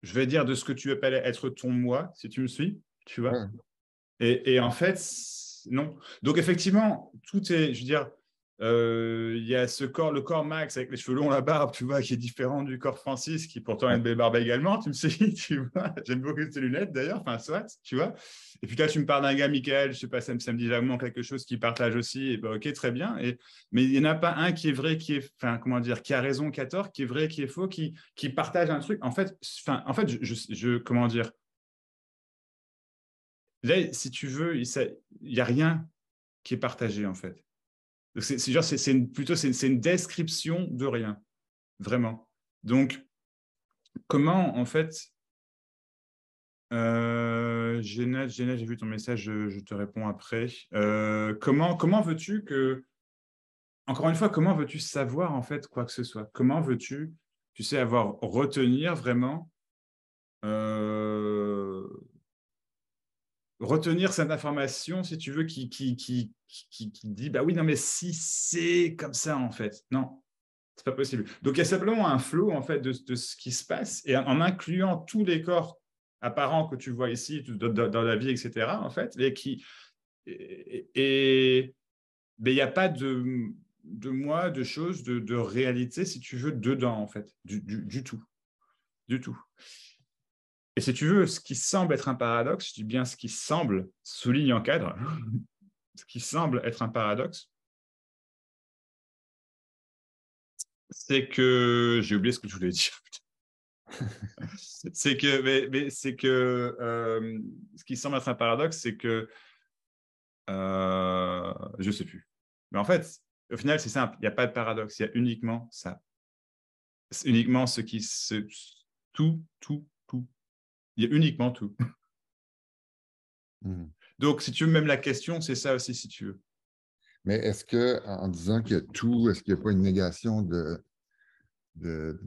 je vais dire, de ce que tu appelles être ton moi, si tu me suis, tu vois. Ouais. Et en fait, non. Donc, effectivement, tout est, je veux dire, il y a le corps Max avec les cheveux longs, la barbe, tu vois, qui est différent du corps Francis, qui pourtant a une belle barbe également, tu me sais, tu vois. J'aime beaucoup tes lunettes d'ailleurs, enfin, soit, tu vois. Et puis là, tu me parles d'un gars, Michael, je sais pas, ça me dit vraiment quelque chose qui partage aussi, et ben, ok, très bien. Mais il n'y en a pas un qui est vrai, enfin, comment dire, qui a raison, qui a tort, qui est vrai, qui est faux, qui partage un truc. En fait, comment dire, là, si tu veux, il n'y a rien qui est partagé, en fait. C'est une description de rien, vraiment. Donc, comment, en fait, Géna, j'ai vu ton message, je te réponds après. Comment veux-tu que, encore une fois, comment veux-tu savoir, en fait, quoi que ce soit? Comment veux-tu, tu sais, retenir vraiment retenir cette information, si tu veux, qui dit, bah oui, non, mais si c'est comme ça, en fait. Non, c'est pas possible. Donc, il y a simplement un flow, en fait, de ce qui se passe, et en incluant tous les corps apparents que tu vois ici, dans la vie, etc., en fait, mais mais il n'y a pas de moi, de choses, de réalité, si tu veux, dedans, en fait, du tout. Du tout. Et si tu veux, ce qui semble être un paradoxe, je dis bien ce qui semble, souligne en cadre, ce qui semble être un paradoxe, c'est que, j'ai oublié ce que je voulais dire, c'est que, c'est que, ce qui semble être un paradoxe, c'est que, je ne sais plus. Mais en fait, au final, c'est simple, il n'y a pas de paradoxe, il y a uniquement ça. C'est uniquement tout. Il y a uniquement tout. Donc, si tu veux, même la question, c'est ça aussi, si tu veux. Mais est-ce qu'en disant qu'il y a tout, est-ce qu'il n'y a pas une négation de de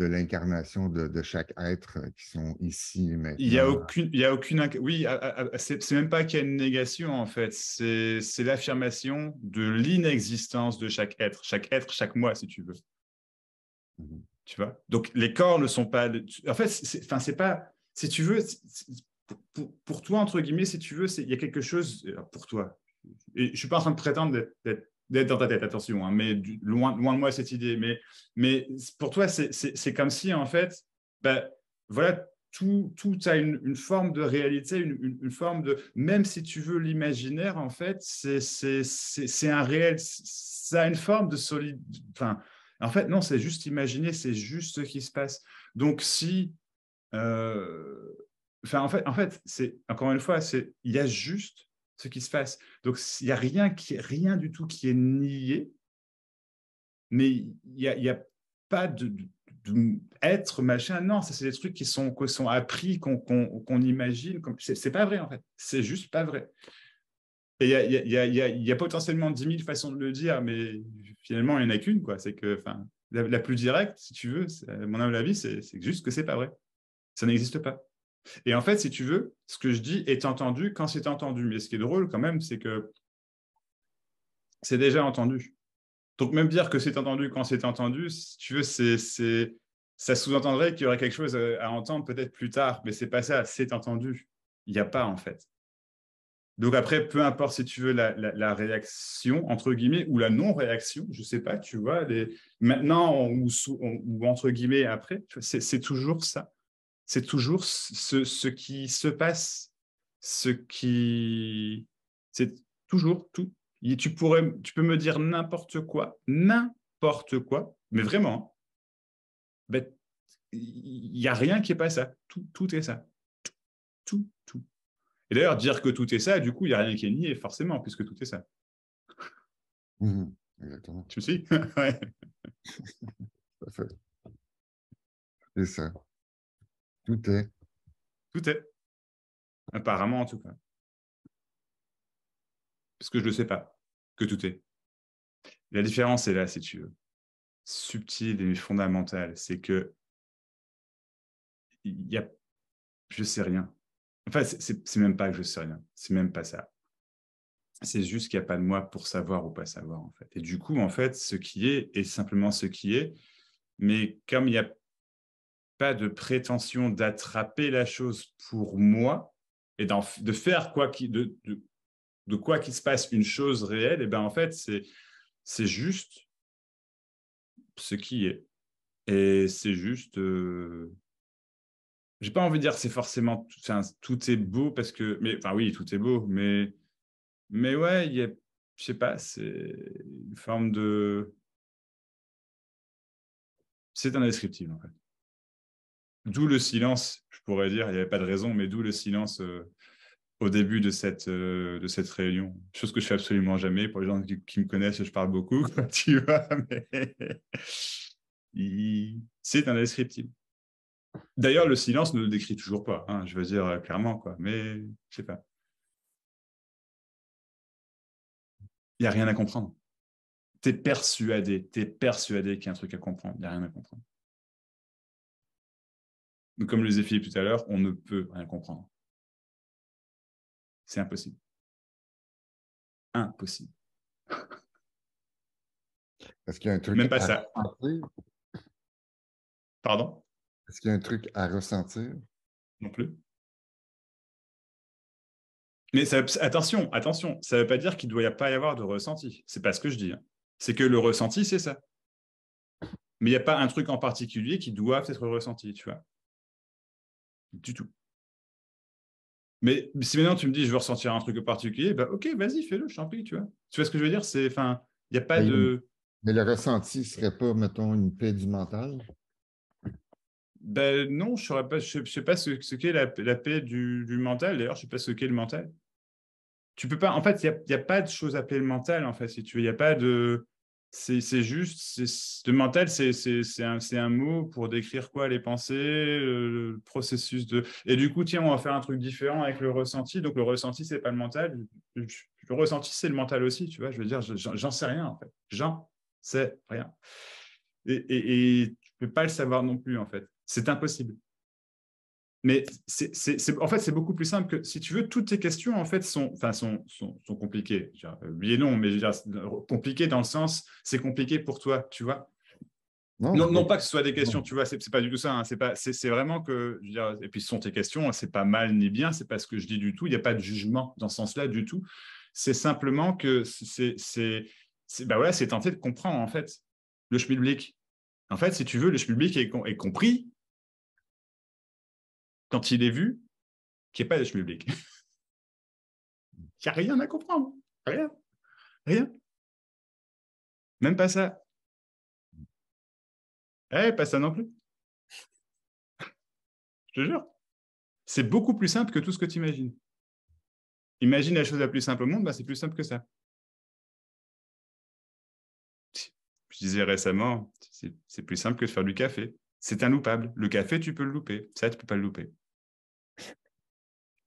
l'incarnation de chaque être qui sont ici et maintenant. Il y a aucune, oui, c'est même pas qu'il y a une négation en fait, c'est l'affirmation de l'inexistence de chaque être, chaque moi si tu veux. Tu vois? Donc les corps ne sont pas, en fait, c'est pas, si tu veux, pour toi entre guillemets, si tu veux, il y a quelque chose pour toi. Et je suis pas en train de prétendre d'être dans ta tête, attention, hein, mais loin de moi cette idée. Mais pour toi, c'est comme si, en fait, ben, voilà, tout a une forme de réalité, une forme de... Même si tu veux l'imaginaire, en fait, c'est un réel... Ça a une forme de solide... Enfin, en fait, non, c'est juste imaginer, c'est juste ce qui se passe. Donc, si... Enfin, en fait c'est encore une fois, il y a juste ce qui se passe. Donc, il n'y a rien du tout qui est nié, mais il y a pas de être machin. Non, ça, c'est des trucs qui sont appris, qu'on imagine. C'est pas vrai, en fait. C'est juste pas vrai. Et il y a potentiellement 10 000 façons de le dire, mais finalement, il n'y en a qu'une, quoi. C'est que, enfin, la plus directe, si tu veux, à mon humble avis, c'est juste que c'est pas vrai. Ça n'existe pas. Et en fait, si tu veux, ce que je dis est entendu quand c'est entendu. Mais ce qui est drôle quand même, c'est que c'est déjà entendu. Donc même dire que c'est entendu quand c'est entendu, si tu veux, ça sous-entendrait qu'il y aurait quelque chose à entendre peut-être plus tard. Mais c'est pas ça, c'est entendu. Il n'y a pas en fait. Donc après, peu importe si tu veux la réaction, entre guillemets, ou la non-réaction, je ne sais pas, tu vois, maintenant ou entre guillemets après, c'est toujours ça. C'est toujours ce qui se passe, c'est toujours tout. Tu peux me dire n'importe quoi, mais vraiment, ben, il n'y a rien qui n'est pas ça. Tout est ça. Tout. Et d'ailleurs, dire que tout est ça, du coup, il n'y a rien qui est nié, forcément, puisque tout est ça. Exactement. Tu me suis? Ouais. Parfait. C'est ça. Tout est. Tout est. Apparemment, en tout cas. Parce que je ne le sais pas, que tout est. La différence est là, si tu veux. Subtile et fondamentale. C'est que je ne sais rien. Enfin, c'est même pas que je ne sais rien. C'est même pas ça. C'est juste qu'il n'y a pas de moi pour savoir ou pas savoir, en fait. Et du coup, en fait, ce qui est simplement ce qui est. Mais comme il n'y a pas de prétention d'attraper la chose pour moi et de faire de quoi qu'il se passe une chose réelle, et ben en fait, c'est juste ce qui est. Et c'est juste... J'ai pas envie de dire que c'est forcément... tout est beau parce que... Mais, enfin oui, tout est beau, mais ouais, il y a... Je sais pas, c'est une forme de... C'est indescriptible, en fait. D'où le silence, je pourrais dire, il n'y avait pas de raison, mais d'où le silence au début de cette réunion. Chose que je fais absolument jamais. Pour les gens qui me connaissent, je parle beaucoup, tu vois, mais c'est indescriptible. D'ailleurs, le silence ne le décrit toujours pas, hein, je veux dire clairement, quoi, mais je sais pas. Il n'y a rien à comprendre. T'es persuadé qu'il y a un truc à comprendre. Il n'y a rien à comprendre. Donc, comme le disait Philippe tout à l'heure, on ne peut rien comprendre. C'est impossible. Impossible. Est-ce qu'il y a un truc Même pas à ça. ressentir? Pardon? Est-ce qu'il y a un truc à ressentir? Non plus. Mais attention, ça ne veut pas dire qu'il ne doit pas y avoir de ressenti. C'est pas ce que je dis. Hein. C'est que le ressenti, c'est ça. Mais il n'y a pas un truc en particulier qui doit être ressenti, tu vois. Du tout. Mais si maintenant tu me dis je veux ressentir un truc en particulier, bah ok, vas-y, fais-le, je t'en prie, tu vois. Tu vois ce que je veux dire? Il n'y a pas de... Mais le ressenti ne serait pas, mettons, une paix du mental? Ben non, je ne sais pas ce qu'est la paix du mental. D'ailleurs, je ne sais pas ce qu'est le mental. Tu peux pas... En fait, il n'y a pas de chose appelée le mental, en fait, si tu veux. Il n'y a pas de... C'est juste... Le mental, c'est un mot pour décrire quoi? Les pensées, le processus de... Et du coup, tiens, on va faire un truc différent avec le ressenti. Donc, le ressenti, c'est pas le mental. Le ressenti, c'est le mental aussi, tu vois. Je veux dire, j'en sais rien, en fait. J'en sais rien. Et ne peux pas le savoir non plus, en fait. C'est impossible. Mais en fait, c'est beaucoup plus simple que, si tu veux, toutes tes questions, en fait, sont compliquées. Oui et non, mais je veux dire, compliquées dans le sens, c'est compliqué pour toi, tu vois. Non, pas que ce soit des questions, tu vois, c'est pas du tout ça. Hein, c'est vraiment que, je veux dire, et puis ce sont tes questions, c'est pas mal ni bien, c'est pas ce que je dis du tout, il n'y a pas de jugement dans ce sens-là du tout. C'est simplement que voilà, c'est tenter de comprendre, en fait, le schmilblick. En fait, si tu veux, le schmilblick est compris quand il est vu, qu'il n'y ait pas de schmilblick. Il n'y a rien à comprendre. Rien. Rien. Même pas ça. Pas ça non plus. Je te jure. C'est beaucoup plus simple que tout ce que tu imagines. Imagine la chose la plus simple au monde, c'est plus simple que ça. Je disais récemment, c'est plus simple que de faire du café. C'est inloupable. Le café, tu peux le louper. Ça, tu ne peux pas le louper.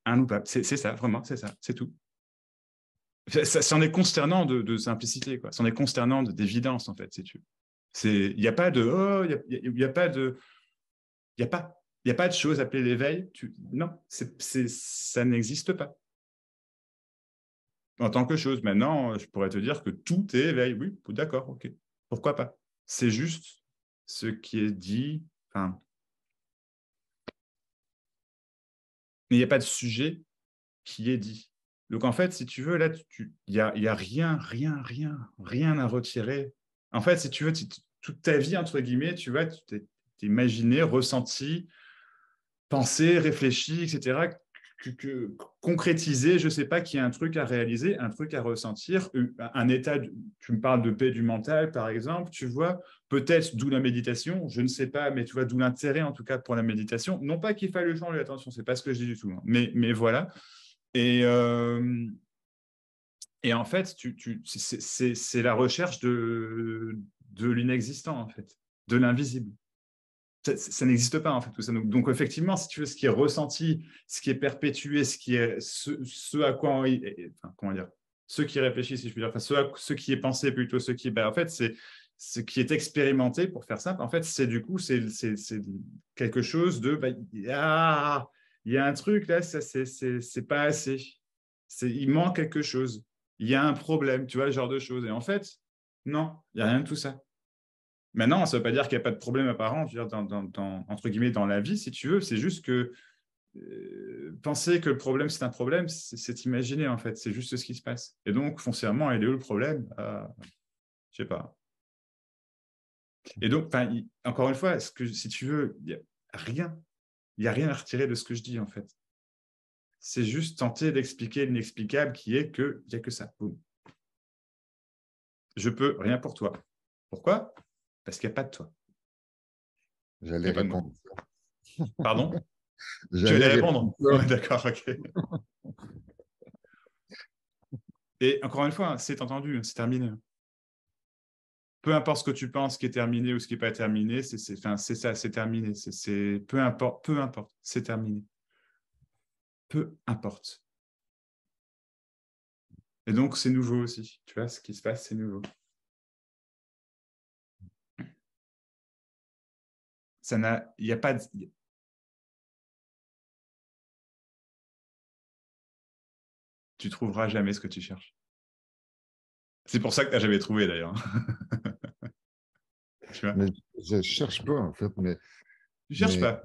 Inloupable. C'est ça, vraiment, c'est ça. C'est tout. C'en est consternant de simplicité, quoi. C'en est consternant d'évidence, en fait, si tu veux. Il n'y a pas de... Oh, il n'y a pas de... Il n'y a pas de chose appelée l'éveil. Non, ça n'existe pas. En tant que chose, maintenant, je pourrais te dire que tout est éveil. Oui, d'accord, ok. Pourquoi pas? C'est juste ce qui est dit. Enfin, mais il n'y a pas de sujet qui est dit. Donc, en fait, si tu veux, là, il n'y a rien à retirer. En fait, si tu veux, toute ta vie, entre guillemets, tu vois, tu t'es imaginé, ressenti, pensé, réfléchi, etc., concrétiser, je ne sais pas, qu'il y a un truc à réaliser, un truc à ressentir, un état, tu me parles de paix du mental, par exemple, tu vois, peut-être d'où la méditation, je ne sais pas, mais tu vois, d'où l'intérêt, en tout cas, pour la méditation. Non pas qu'il faille le changer, attention, ce n'est pas ce que je dis du tout, hein, mais voilà. Et en fait, c'est la recherche de l'inexistant, en fait, de l'invisible. Ça n'existe pas, en fait, tout ça. Donc, effectivement, si tu veux, ce qui est ressenti, ce qui est perpétué, ce à quoi enfin, comment dire, ceux qui réfléchissent, si je peux dire, enfin, ce qui est pensé plutôt, ce qui est, en fait, c'est ce qui est expérimenté, pour faire simple. En fait, c'est du coup, c'est quelque chose de, il y a un truc là, ça, c'est pas assez. Il manque quelque chose. Il y a un problème, tu vois, ce genre de choses. Et en fait, non, il n'y a rien de tout ça. Maintenant, ça ne veut pas dire qu'il n'y a pas de problème apparent, je veux dire, entre guillemets, dans la vie, si tu veux. C'est juste que penser que le problème, c'est un problème, c'est imaginer, en fait. C'est juste ce qui se passe. Et donc, foncièrement, il est où le problème? Je ne sais pas. Et donc, encore une fois, si tu veux, il n'y a rien. Il n'y a rien à retirer de ce que je dis, en fait. C'est juste tenter d'expliquer l'inexplicable qui est qu'il n'y a que ça. Boum. Je peux rien pour toi. Pourquoi? Parce qu'il n'y a pas de toi. J'allais répondre. Pardon? Tu allais répondre? Ouais, d'accord, ok. Et encore une fois, c'est entendu, c'est terminé. Peu importe ce que tu penses qui est terminé ou ce qui n'est pas terminé, c'est ça, c'est terminé. Peu importe, c'est terminé. Peu importe. Et donc, c'est nouveau aussi. Tu vois, ce qui se passe, c'est nouveau. Il n'y a pas de... Tu trouveras jamais ce que tu cherches. C'est pour ça que tu n'as jamais trouvé, d'ailleurs. Tu vois? Mais je ne cherche pas, en fait. Tu ne cherches pas.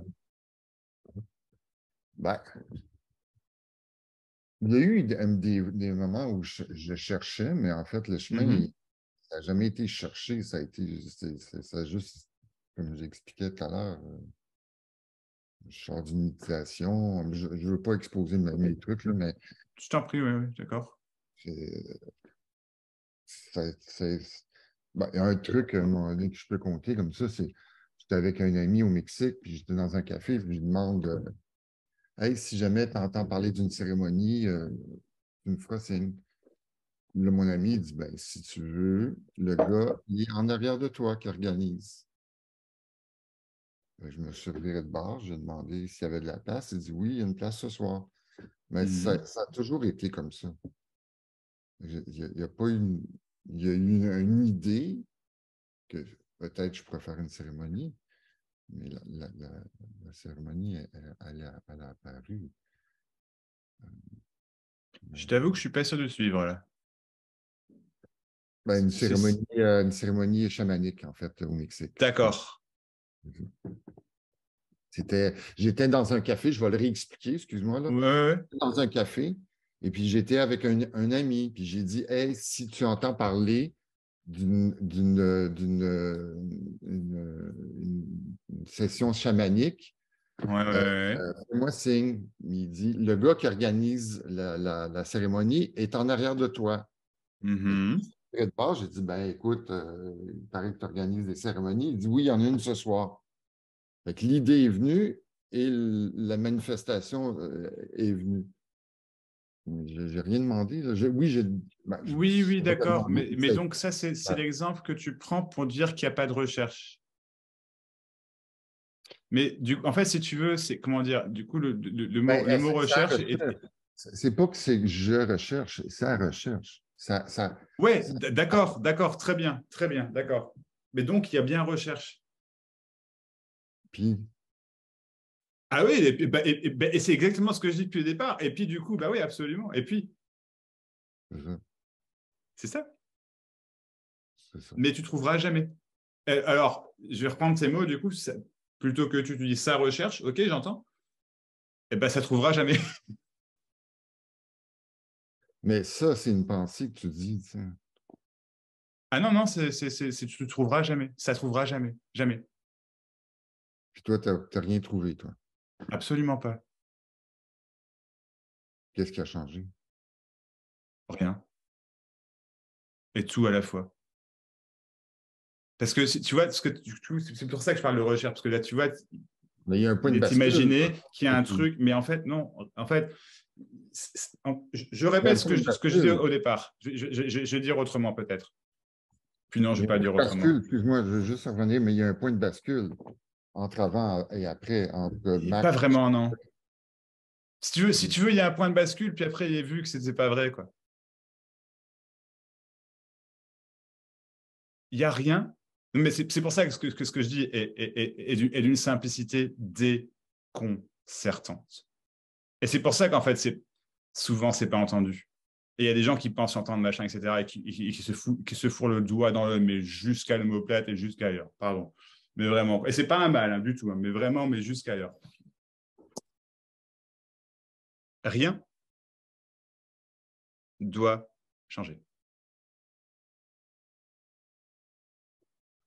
Il y a eu des moments où je cherchais, mais en fait, le chemin, ça n'a jamais été cherché. Ça a juste, comme j'expliquais tout à l'heure, je sors d'une méditation. Je ne veux pas exposer mes trucs, là, mais... Je t'en prie, oui, d'accord. Il y a un truc à un moment donné que je peux compter comme ça, c'est j'étais avec un ami au Mexique, puis j'étais dans un café, puis je lui demande hey, si jamais tu entends parler d'une cérémonie, tu me feras signe. Là, mon ami dit ben, si tu veux, le gars, il est en arrière de toi qui organise. Je me suis reviré de bord, j'ai demandé s'il y avait de la place. Il dit oui, il y a une place ce soir. Mais ça a toujours été comme ça. Il y a pas une. Il y a eu une idée que peut-être je pourrais faire une cérémonie, Mais la cérémonie, elle a apparu. Je t'avoue que je suis pas sûr de suivre là. Ben, C'est- une cérémonie chamanique, en fait, au Mexique. D'accord. J'étais dans un café, je vais le réexpliquer, excuse-moi, là. Ouais, ouais, ouais. Dans un café, et puis j'étais avec un ami, puis j'ai dit, hey, si tu entends parler une session chamanique, Ouais, ouais, ouais. fais-moi signe. Il dit, le gars qui organise la cérémonie est en arrière de toi. Mhm. Près de part, j'ai dit, ben écoute, il paraît que tu organises des cérémonies. Il dit, oui, il y en a une ce soir. Fait que l'idée est venue et la manifestation est venue. Je n'ai rien demandé. Là. Ben, Oui, oui, pas d'accord. demandé, Mais donc, ça, c'est l'exemple que tu prends pour dire qu'il n'y a pas de recherche. Mais en fait, si tu veux, c'est comment dire, du coup, le mot recherche est. C'est pas que c'est que je recherche, c'est la recherche. Ouais, d'accord, d'accord, très bien, d'accord. Mais donc, il y a bien recherche. Puis, Ah oui, et c'est exactement ce que je dis depuis le départ. Et puis, du coup, bah oui, absolument. Et puis, c'est ça. c'est ça. Mais tu trouveras jamais. Alors, je vais reprendre ces mots, du coup, plutôt que tu dis ça recherche, ok, j'entends. Eh ben, ça trouvera jamais. Mais ça, c'est une pensée que tu dis. Tu sais. Ah non, non, tu ne trouveras jamais. Ça trouvera jamais. Jamais. Puis toi, tu n'as rien trouvé, toi. Absolument pas. Qu'est-ce qui a changé? Rien. Et tout à la fois. Parce que tu vois, c'est pour ça que je parle de recherche, parce que là, tu vois, Mais il y a un point de bascule. t'imaginer qu'il y a un truc, mais en fait, non. En fait, je répète ce que je dis au départ. Je vais dire autrement, peut-être. Puis non, je ne vais pas dire autrement. Excuse-moi, je veux juste revenir, mais il y a un point de bascule entre avant et après. Pas vraiment, non. Si tu veux, il y a un point de bascule, puis après, il est vu que ce n'était pas vrai, quoi. Il n'y a rien. Mais c'est pour ça que ce que je dis est d'une simplicité déconcertante. Et c'est pour ça qu'en fait, souvent, c'est pas entendu. Et il y a des gens qui pensent entendre machin, etc., et qui se fourrent le doigt dans l'œil, mais jusqu'à l'omoplate et jusqu'ailleurs. Pardon. Mais vraiment. Et c'est pas un mal, hein, du tout, hein, mais vraiment, mais jusqu'ailleurs. Rien doit changer.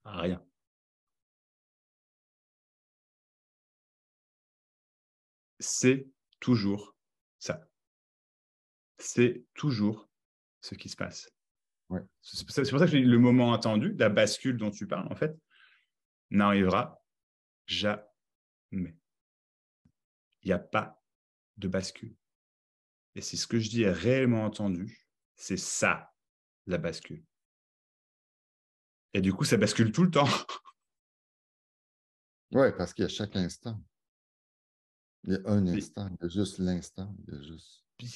Rien. C'est toujours ça. C'est toujours ce qui se passe. Ouais. C'est pour ça que je dis le moment attendu, la bascule dont tu parles, en fait, n'arrivera jamais. Il n'y a pas de bascule. Et si ce que je dis est réellement entendu, c'est ça, la bascule. Et du coup, ça bascule tout le temps. Oui, parce qu'il y a chaque instant. Il y a un instant, il y a juste l'instant. Il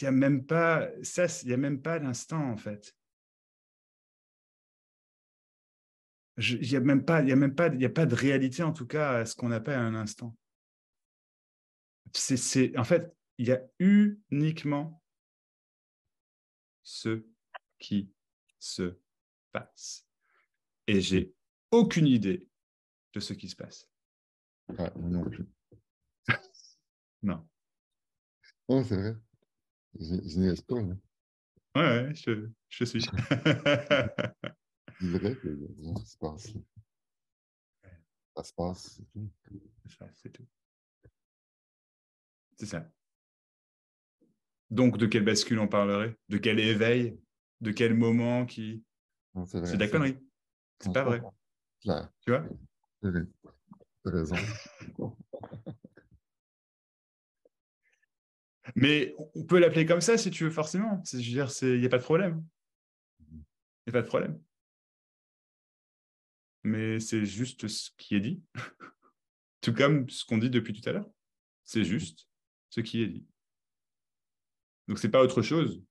n'y a même pas ça, il n'y a même pas l'instant, en fait. Il n'y a pas de réalité, en tout cas, à ce qu'on appelle un instant. En fait, il y a uniquement ce qui se passe. Et j'ai aucune idée de ce qui se passe. Ah, moi non plus. Non. Oh, c'est vrai. Je n'y pas. Hein. Ouais, je suis. C'est vrai que ça se passe. Ça se passe, c'est tout. C'est tout. C'est ça. Donc, de quelle bascule on parlerait? De quel éveil? De quel moment qui... C'est de la connerie. C'est pas vrai. Claire. Tu vois? Tu as raison. Mais on peut l'appeler comme ça si tu veux, forcément. Je veux dire, il n'y a pas de problème. Il n'y a pas de problème. Mais c'est juste ce qui est dit. Tout comme ce qu'on dit depuis tout à l'heure. C'est juste ce qui est dit. Donc, ce n'est pas autre chose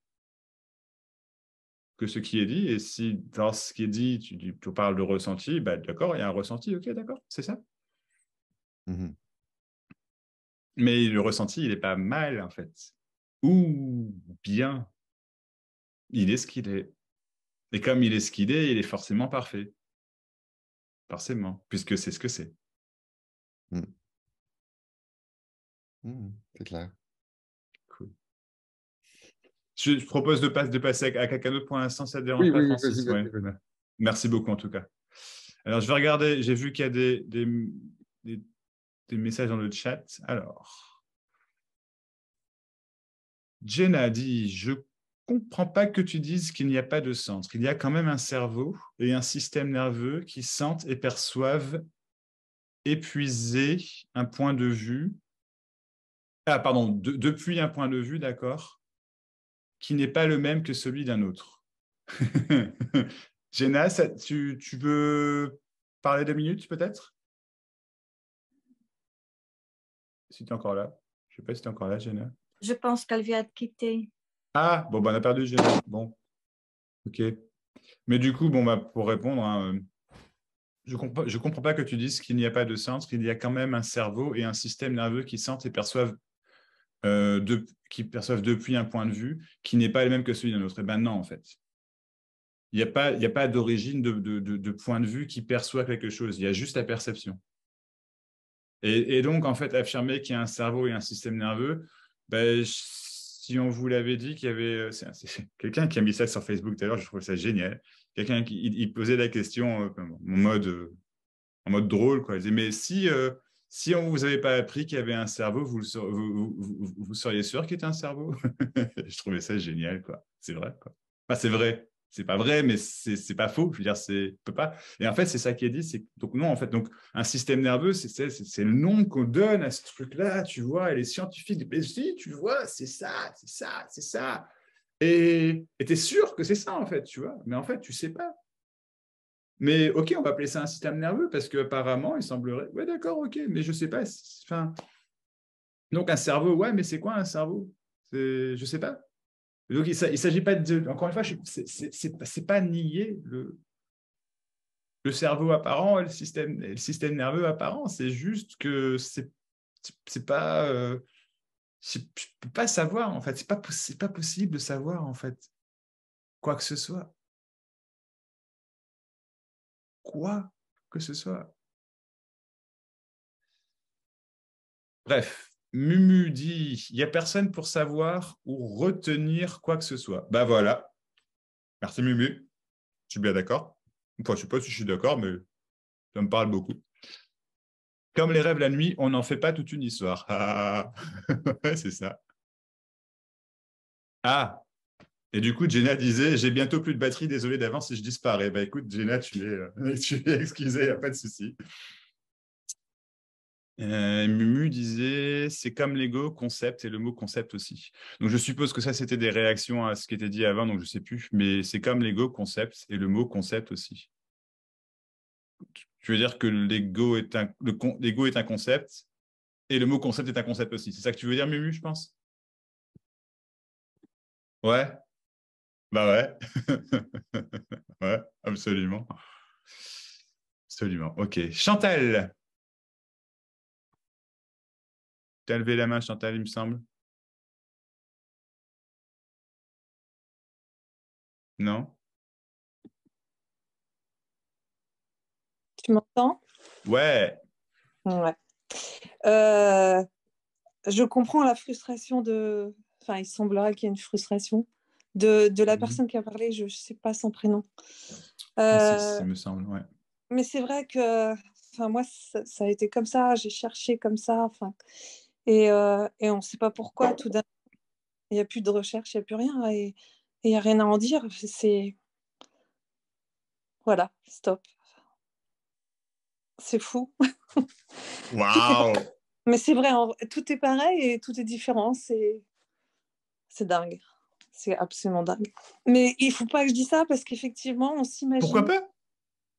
que ce qui est dit. Et si dans ce qui est dit, tu parles de ressenti, bah, d'accord, il y a un ressenti, ok, d'accord, c'est ça. Mhm. Mais le ressenti, il n'est pas mal, en fait. Ou bien, il est ce qu'il est. Et comme il est ce qu'il est, il est forcément parfait. Forcément, puisque c'est ce que c'est. C'est clair. Cool. Je propose de passer à quelqu'un d'autre pour l'instant, ça ne te dérange Oui, pas, oui, Francis? vas-y, Ouais. vas-y. Merci beaucoup, en tout cas. Alors, je vais regarder, j'ai vu qu'il y a des messages dans le chat. Alors, Jenna dit, je comprends pas que tu dises qu'il n'y a pas de centre. Il y a quand même un cerveau et un système nerveux qui sentent et perçoivent épuiser un point de vue. Ah, pardon, depuis un point de vue, d'accord, qui n'est pas le même que celui d'un autre. Jenna, tu veux parler 2 minutes peut-être? Si tu es encore là. Je ne sais pas si tu es encore là, Jenna. Je pense qu'elle vient de quitter. Ah, bon, on a perdu Jenna. Bon, ok. Mais du coup, bon, pour répondre, hein, je ne comprends pas que tu dises qu'il n'y a pas de centre. Il y a quand même un cerveau et un système nerveux qui sentent et perçoivent, qui perçoivent depuis un point de vue qui n'est pas le même que celui d'un autre. Eh bien non, en fait. Il n'y a pas d'origine de point de vue qui perçoit quelque chose. Il y a juste la perception. Et donc, en fait, affirmer qu'il y a un cerveau et un système nerveux, ben, si on vous l'avait dit qu'il y avait... C'est quelqu'un qui a mis ça sur Facebook tout à l'heure, je trouve ça génial. Quelqu'un qui il posait la question en mode drôle, quoi. Il disait, mais si on ne vous avait pas appris qu'il y avait un cerveau, vous seriez sûr qu'il y était un cerveau? Je trouvais ça génial, quoi. C'est vrai, quoi. Enfin, c'est vrai. C'est pas vrai, mais c'est pas faux. Je veux dire, peut pas. Et en fait, c'est ça qui est dit. Donc non, en fait, donc un système nerveux, c'est le nom qu'on donne à ce truc-là, tu vois. Et les scientifiques, mais si, tu vois, c'est ça, c'est ça, c'est ça. Et tu es sûr que c'est ça, en fait, tu vois. Mais en fait, tu sais pas. Mais ok, on va appeler ça un système nerveux parce qu'apparemment, il semblerait. Ouais, d'accord, ok, mais je sais pas. Enfin, donc un cerveau, ouais, mais c'est quoi un cerveau? Je sais pas. Donc il s'agit pas de. Encore une fois, c'est pas nier le cerveau apparent et le système nerveux apparent. C'est juste que c'est pas. Je peux pas savoir en fait. C'est pas possible de savoir en fait quoi que ce soit. Quoi que ce soit. Bref, Mumu dit, il n'y a personne pour savoir ou retenir quoi que ce soit. Bah voilà. Merci Mumu. Je suis bien d'accord. Enfin, je ne sais pas si je suis d'accord, mais ça me parle beaucoup. Comme les rêves la nuit, on n'en fait pas toute une histoire. Ah, c'est ça. Ah, et du coup, Jenna disait, j'ai bientôt plus de batterie, désolé d'avance si je disparais. Bah écoute, Jenna, tu es excusée, il n'y a pas de souci. Mumu disait, c'est comme Lego, concept, et le mot concept aussi. Donc je suppose que ça, c'était des réactions à ce qui était dit avant, donc je ne sais plus, mais c'est comme Lego, concept, et le mot concept aussi. Tu veux dire que Lego est un concept, et le mot concept est un concept aussi. C'est ça que tu veux dire, Mumu, je pense? Ouais, bah ouais. Ouais, absolument. Absolument. Ok. Chantal. Tu as levé la main, Chantal, il me semble. Non? Tu m'entends? Ouais. Ouais. Je comprends la frustration de... Enfin, il semblerait qu'il y ait une frustration de la personne qui a parlé. Je ne sais pas son prénom. Francis, il me semble, ouais. Mais c'est vrai que enfin, moi, ça a été comme ça. J'ai cherché comme ça. Enfin, et on ne sait pas pourquoi. Tout d'un coup, il n'y a plus de recherche, il n'y a plus rien. Et il n'y a rien à en dire. C'est... Voilà, stop. C'est fou. Waouh! Mais c'est vrai, tout est pareil et tout est différent. C'est dingue. C'est absolument dingue. Mais il ne faut pas que je dise ça parce qu'effectivement, on s'imagine... Pourquoi pas?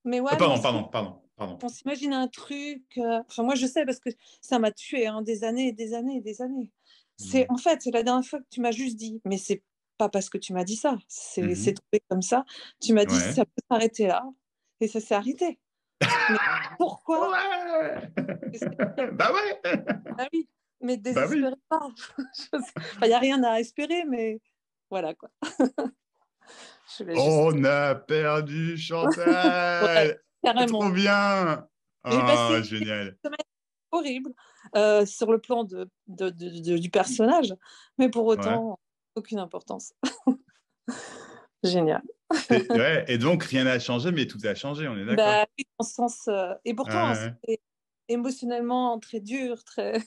Mais ouais, pardon. On s'imagine un truc... Enfin, moi, je sais parce que ça m'a tué des années et des années et des années. En fait, c'est la dernière fois que tu m'as juste dit, mais c'est pas parce que tu m'as dit ça. C'est tombé comme ça. Tu m'as dit, ça peut s'arrêter là. Et ça s'est arrêté. Mais pourquoi? Ouais. Bah ouais. Ah oui, mais Bah oui. désespérez pas. Il n'y a rien à espérer, mais voilà quoi. Je voulais juste... On a perdu Ouais, Chantal. C'est trop carrément. bien. J'ai Oh, passé génial. une semaine horrible sur le plan du personnage, mais pour Ouais. autant, aucune importance. Génial. Ouais. Et donc, rien n'a changé, mais tout a changé, on est d'accord. Bah, oui, dans ce sens, et pourtant, Ouais. c'était émotionnellement très dur, très...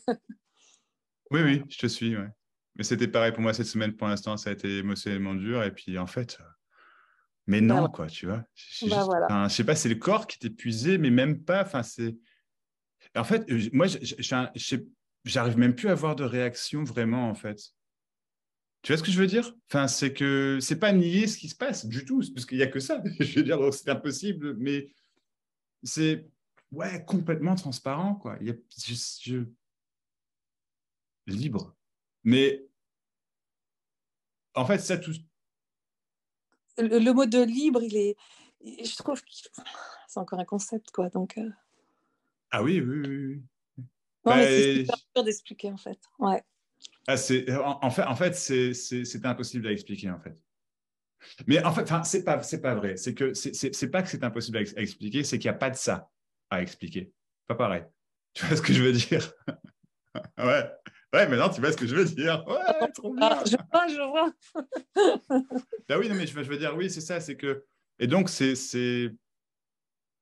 Oui, oui, je te suis. Ouais. Mais c'était pareil pour moi cette semaine, pour l'instant, ça a été émotionnellement dur. Et puis, en fait, mais Bah, non, ouais. quoi, tu vois. Bah voilà. Enfin, je sais pas, c'est le corps qui est épuisé, mais même pas. Enfin, c'est. En fait, moi, j'arrive même plus à avoir de réaction vraiment, en fait. Tu vois ce que je veux dire? Enfin, c'est que c'est pas nier ce qui se passe du tout, parce qu'il y a que ça. Je veux dire, donc c'est impossible, mais c'est ouais complètement transparent, quoi. Il y a libre. Mais en fait, ça tout. Le mot de libre, je trouve que c'est encore un concept, quoi. Donc, Ah oui, oui, oui, oui. non, Bah, mais c'est super dur d'expliquer, en fait. Ouais. en fait, c'est impossible à expliquer, en fait. Mais en fait, enfin, c'est pas vrai. C'est que c'est pas que c'est impossible à expliquer, c'est qu'il n'y a pas de ça à expliquer. Pas pareil. Tu vois ce que je veux dire? Ouais. Ouais, maintenant tu vois ce que je veux dire. Ah non, Ouais, trop ah, bien. je vois. Bah oui, non, mais je veux dire, oui, c'est ça, c'est que. Et donc,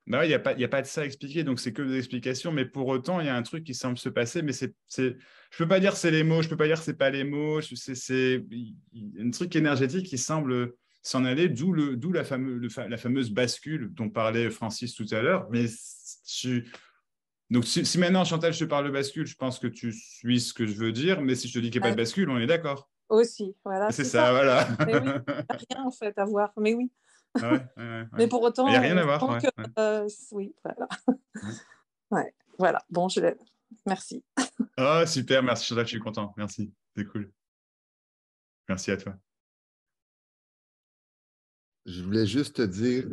bah ouais, il y a pas de ça à expliquer, donc c'est que des explications, mais pour autant, il y a un truc qui semble se passer, mais je peux pas dire c'est les mots, je peux pas dire c'est pas les mots, il y a un truc énergétique qui semble s'en aller, d'où la fameuse bascule dont parlait Francis tout à l'heure. Mais donc, si maintenant, Chantal, je te parle de bascule, je pense que tu suis ce que je veux dire, mais si je te dis qu'il n'y a pas de Ouais, bascule, on est d'accord. aussi, voilà, C'est c'est ça. ça, voilà. Mais oui, il n'y a rien, en fait, à voir. Mais oui. Ouais, ouais, ouais, Mais ouais. pour Il n'y a autant, rien à on voir, sent ouais, que... ouais, oui, voilà. ouais. Ouais, voilà. Bon, merci. Oh, super, merci Chantal, je suis content. Merci, c'est cool. Merci à toi. Je voulais juste te dire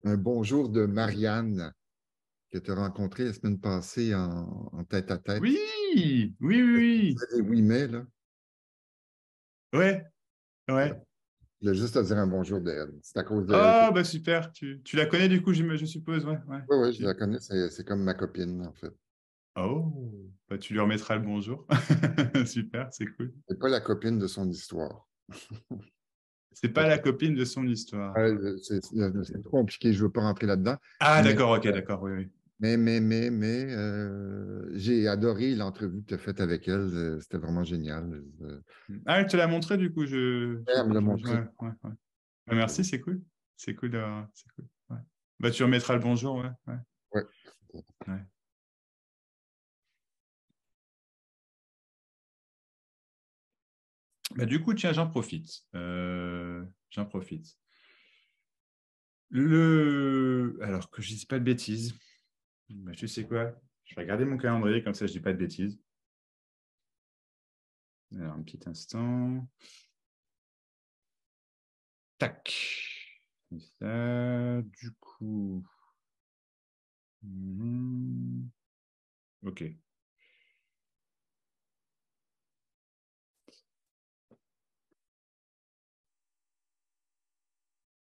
un bonjour de Marianne que tu as rencontrée la semaine passée en tête-à-tête. Oui, oui, oui, oui. Le 8 mai, là. Ouais, Ouais. ouais. Je voulais juste te dire un bonjour d'elle. C'est à cause d'elle que... Oh, bah super. Tu la connais du coup, je suppose, ouais, ouais. Oui, oui, je Ok. la connais. C'est comme ma copine, en fait. Oh, bah tu lui remettras le bonjour. Super, c'est cool. C'est pas la copine de son histoire. C'est pas la copine de son histoire. Ouais, c'est trop compliqué, je ne veux pas rentrer là-dedans. Ah, Mais, d'accord, ok, d'accord, oui, oui. j'ai adoré l'entrevue que tu as faite avec elle. C'était vraiment génial. Ah, elle te l'a montré du coup, Elle me l'a ouais, montré. ouais, ouais. Bah, merci, c'est cool. C'est cool. Ouais. Bah tu remettras le bonjour, ouais, ouais, Ouais. ouais. Bah, du coup, tiens, j'en profite. J'en profite. Alors que je ne dise pas de bêtises, bah, tu sais quoi? Je vais regarder mon calendrier, comme ça je ne dis pas de bêtises. Alors, un petit instant. Tac. Et ça, du coup. Ok.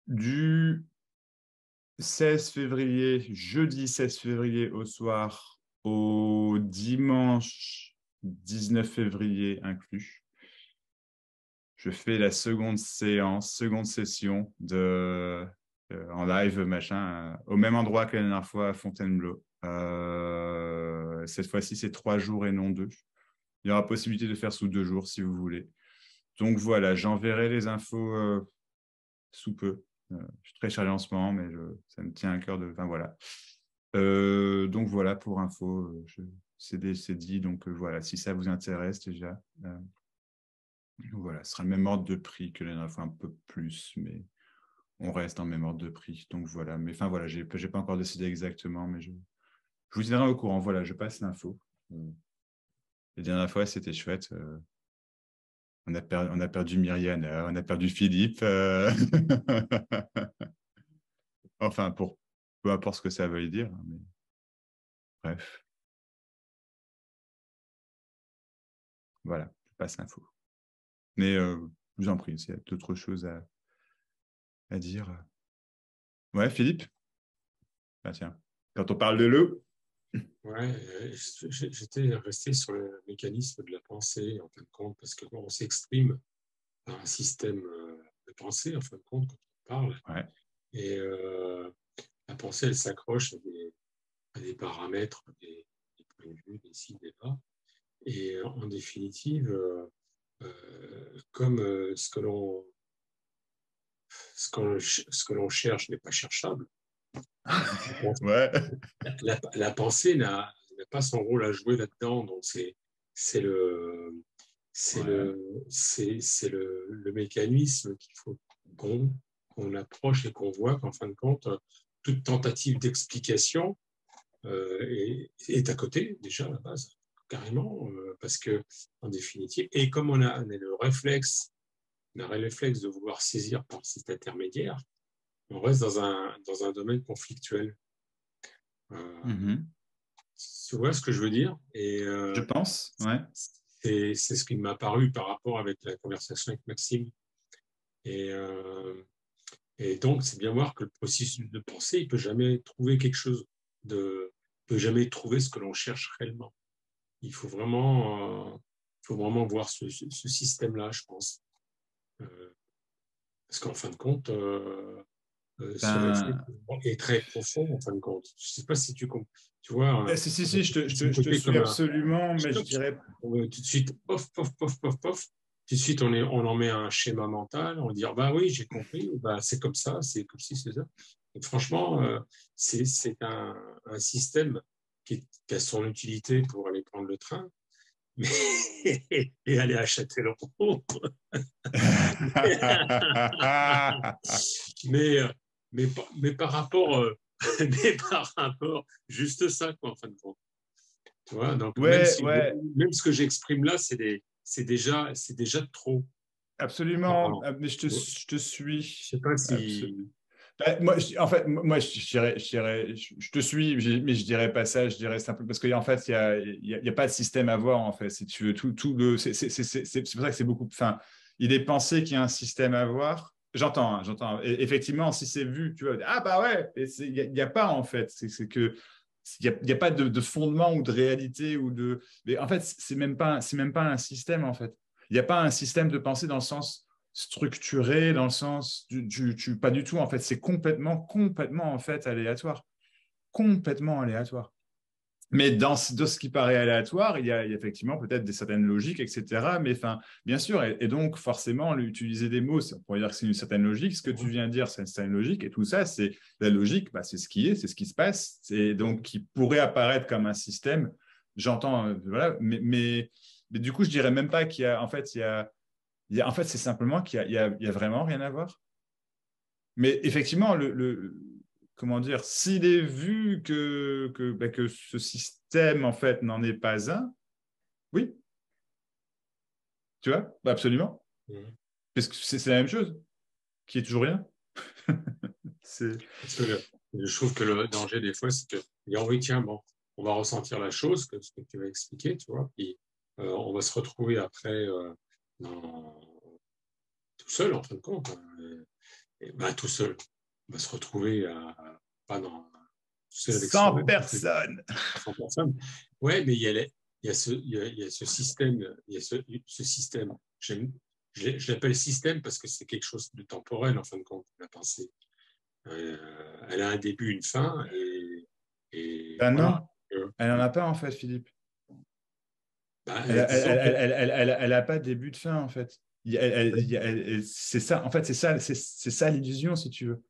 Du 16 février, jeudi 16 février au soir, au dimanche 19 février inclus, je fais la seconde session en live, machin, au même endroit que la dernière fois à Fontainebleau. Cette fois-ci, c'est 3 jours et non 2. Il y aura possibilité de faire sous 2 jours si vous voulez. Donc voilà, j'enverrai les infos sous peu. Je suis très chargé en ce moment, mais ça me tient à cœur de. Enfin voilà. Donc voilà pour info, c'est dit. Donc voilà, si ça vous intéresse déjà. Voilà, ce sera le même ordre de prix que la dernière fois, un peu plus, mais on reste dans le même ordre de prix. Donc voilà, mais enfin voilà, j'ai pas encore décidé exactement, mais je vous tiendrai au courant. Voilà, je passe l'info. La dernière fois, c'était chouette. On a perdu Myriane, on a perdu Philippe. Enfin, peu importe ce que ça veuille dire. Mais... Bref. Voilà, je passe l'info. Mais je vous en prie, s'il y a d'autres choses à dire. Ouais, Philippe? Ah, tiens, quand on parle de l'eau. Ouais, j'étais resté sur le mécanisme de la pensée, en fin de compte, parce que bon, on s'exprime par un système de pensée, en fin de compte, quand on parle. Ouais. Et la pensée, elle s'accroche à des paramètres, des points de vue, des ci, des là. Et en définitive, comme ce que l'on cherche n'est pas cherchable, Ouais. la pensée n'a pas son rôle à jouer là-dedans. Donc, c'est le mécanisme qu'il faut qu'on approche et qu'on voit qu'en fin de compte, toute tentative d'explication est à côté, déjà, à la base, carrément, parce que, en définitive, et comme on a le réflexe de vouloir saisir par cet intermédiaire, on reste dans un domaine conflictuel. Tu vois ce que je veux dire? Et je pense, ouais. c'est ce qui m'a paru par rapport avec la conversation avec Maxime. Et donc, c'est bien voir que le processus de pensée, il ne peut jamais trouver quelque chose peut jamais trouver ce que l'on cherche réellement. Il faut vraiment voir ce système-là, je pense. Parce qu'en fin de compte, ce réflexe est très profond, en fin de compte. Je ne sais pas si tu vois. Si, je te suis absolument, mais je dirais... Tout de suite, pof, pof, pof, pof, pof. Tout de suite, on en met un schéma mental, on dit, bah oui, j'ai compris, bah, c'est comme ça, c'est comme si, c'est ça. Et franchement, c'est un système qui a son utilité pour aller prendre le train, et aller à Châtellerault. mais par rapport, juste ça, quoi, en fin de compte. Tu vois, donc même ce que j'exprime là, c'est déjà trop. Absolument, mais je te suis. Je sais pas si. Moi, je te suis, mais je dirais pas ça. Je dirais simplement parce qu'en fait, il y a pas de système à voir en fait. Si tu veux, c'est pour ça que c'est beaucoup. Enfin, il est pensé qu'il y a un système à voir. J'entends. Et effectivement, si c'est vu, tu vois, ah bah ouais, il y a pas en fait. C'est que il y a pas de fondement ou de réalité ou de. Mais en fait, c'est même pas un système en fait. Il n'y a pas un système de pensée dans le sens structuré, dans le sens pas du tout en fait, c'est complètement en fait aléatoire, complètement aléatoire. Mais dans ce qui paraît aléatoire, il y a effectivement peut-être certaines logiques, etc. Mais enfin, bien sûr, et donc forcément, utiliser des mots, on pourrait dire que c'est une certaine logique. Ce que tu viens de dire, c'est une certaine logique, et tout ça, c'est la logique, bah, c'est ce qui est, c'est ce qui se passe, et donc qui pourrait apparaître comme un système. J'entends, voilà, mais du coup, je dirais même pas qu'il y a, en fait, en fait, c'est simplement qu'il y a vraiment rien à voir. Mais effectivement, comment dire, s'il est vu que ce système, en fait, n'en est pas un, oui. Tu vois, bah, absolument. Parce que c'est la même chose, qui est toujours rien. Parce que je trouve que le danger, des fois, c'est que, oui, tiens, bon, on va ressentir la chose, ce que tu vas expliquer, tu vois, puis on va se retrouver après tout seul, en fin de compte. Tout seul. On va se retrouver pas dans... Sans personne. Sans personne. Ouais, mais il y a ce système, ce système. Je l'appelle système parce que c'est quelque chose de temporel, en fin de compte, la pensée. Elle a un début, une fin, et ben voilà. Non, elle n'en a pas, en fait, Philippe. Elle n'a pas de début de fin, en fait. C'est ça, en fait, c'est ça l'illusion, si tu veux.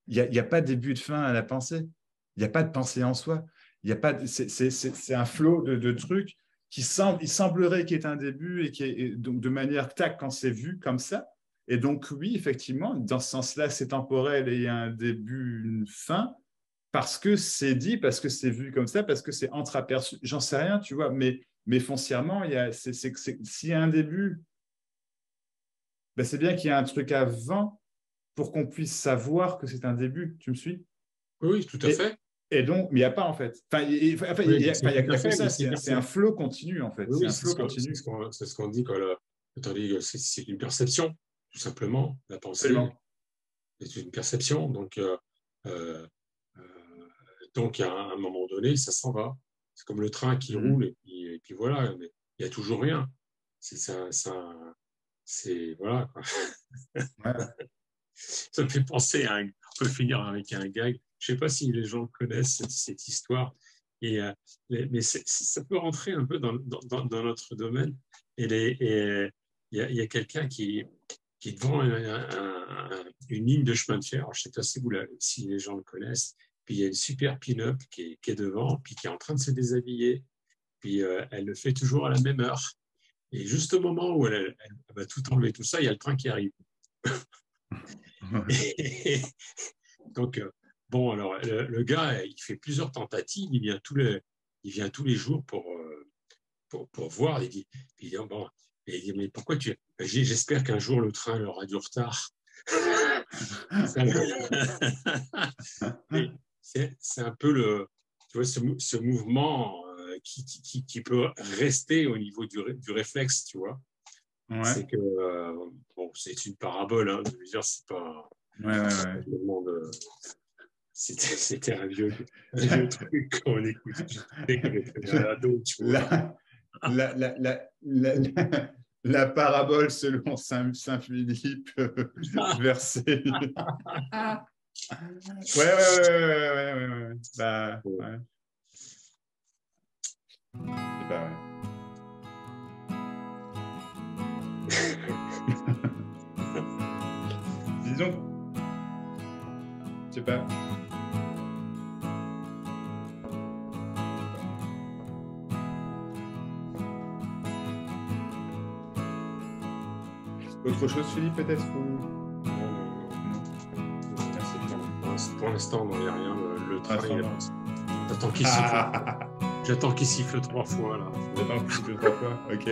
Il n'y a pas de début de fin à la pensée. Il n'y a pas de pensée en soi. C'est un flot de trucs il semblerait qu'il y ait un début et donc de manière tac quand c'est vu comme ça. Et donc oui, effectivement, dans ce sens-là, c'est temporel et il y a un début, une fin, parce que c'est dit, parce que c'est vu comme ça, parce que c'est entreaperçu. J'en sais rien, tu vois, mais foncièrement, s'il y a un début, c'est bien qu'il y ait un truc avant pour qu'on puisse savoir que c'est un début. Tu me suis? Oui, tout à fait. Et donc, mais il n'y a pas en fait. Enfin, il n'y a pas que ça, c'est un flot continu en fait. Oui, c'est un flot continu. C'est ce qu'on dit quand c'est une perception, tout simplement. La pensée, Absolument. c'est une perception. Donc, donc à un moment donné, ça s'en va. C'est comme le train qui roule et puis voilà, mais il n'y a toujours rien. C'est voilà, quoi. Ouais. Ça me fait penser on peut finir avec un gag. Je ne sais pas si les gens connaissent cette histoire, mais ça peut rentrer un peu dans notre domaine. Et il y a quelqu'un qui est devant une ligne de chemin de fer. Alors, je ne sais pas si les gens le connaissent. Puis il y a une super pin-up qui est devant, puis qui est en train de se déshabiller. Puis elle le fait toujours à la même heure. Et juste au moment où elle va tout enlever, tout ça, il y a le train qui arrive. Donc, bon, alors, le gars, il fait plusieurs tentatives, il vient tous les jours pour voir. Il dit, bon, mais pourquoi j'espère qu'un jour le train aura du retard. C'est un peu tu vois, ce mouvement qui peut rester au niveau du réflexe, tu vois. Ouais. C'est que, bon, c'est une parabole, hein, je veux dire, c'est pas. Ouais. C'était un vieux truc qu'on écoute. La parabole selon Saint Philippe versée. Ouais. Bah, ouais. C'est pas vrai. Disons, je sais pas. Autre chose, Philippe, peut-être ou... Non. Pour l'instant, non, il n'y a rien. Le train, j'attends qu'il siffle. J'attends qu'il siffle 3 fois, là. J'attends qu'il siffle 3 fois, ok.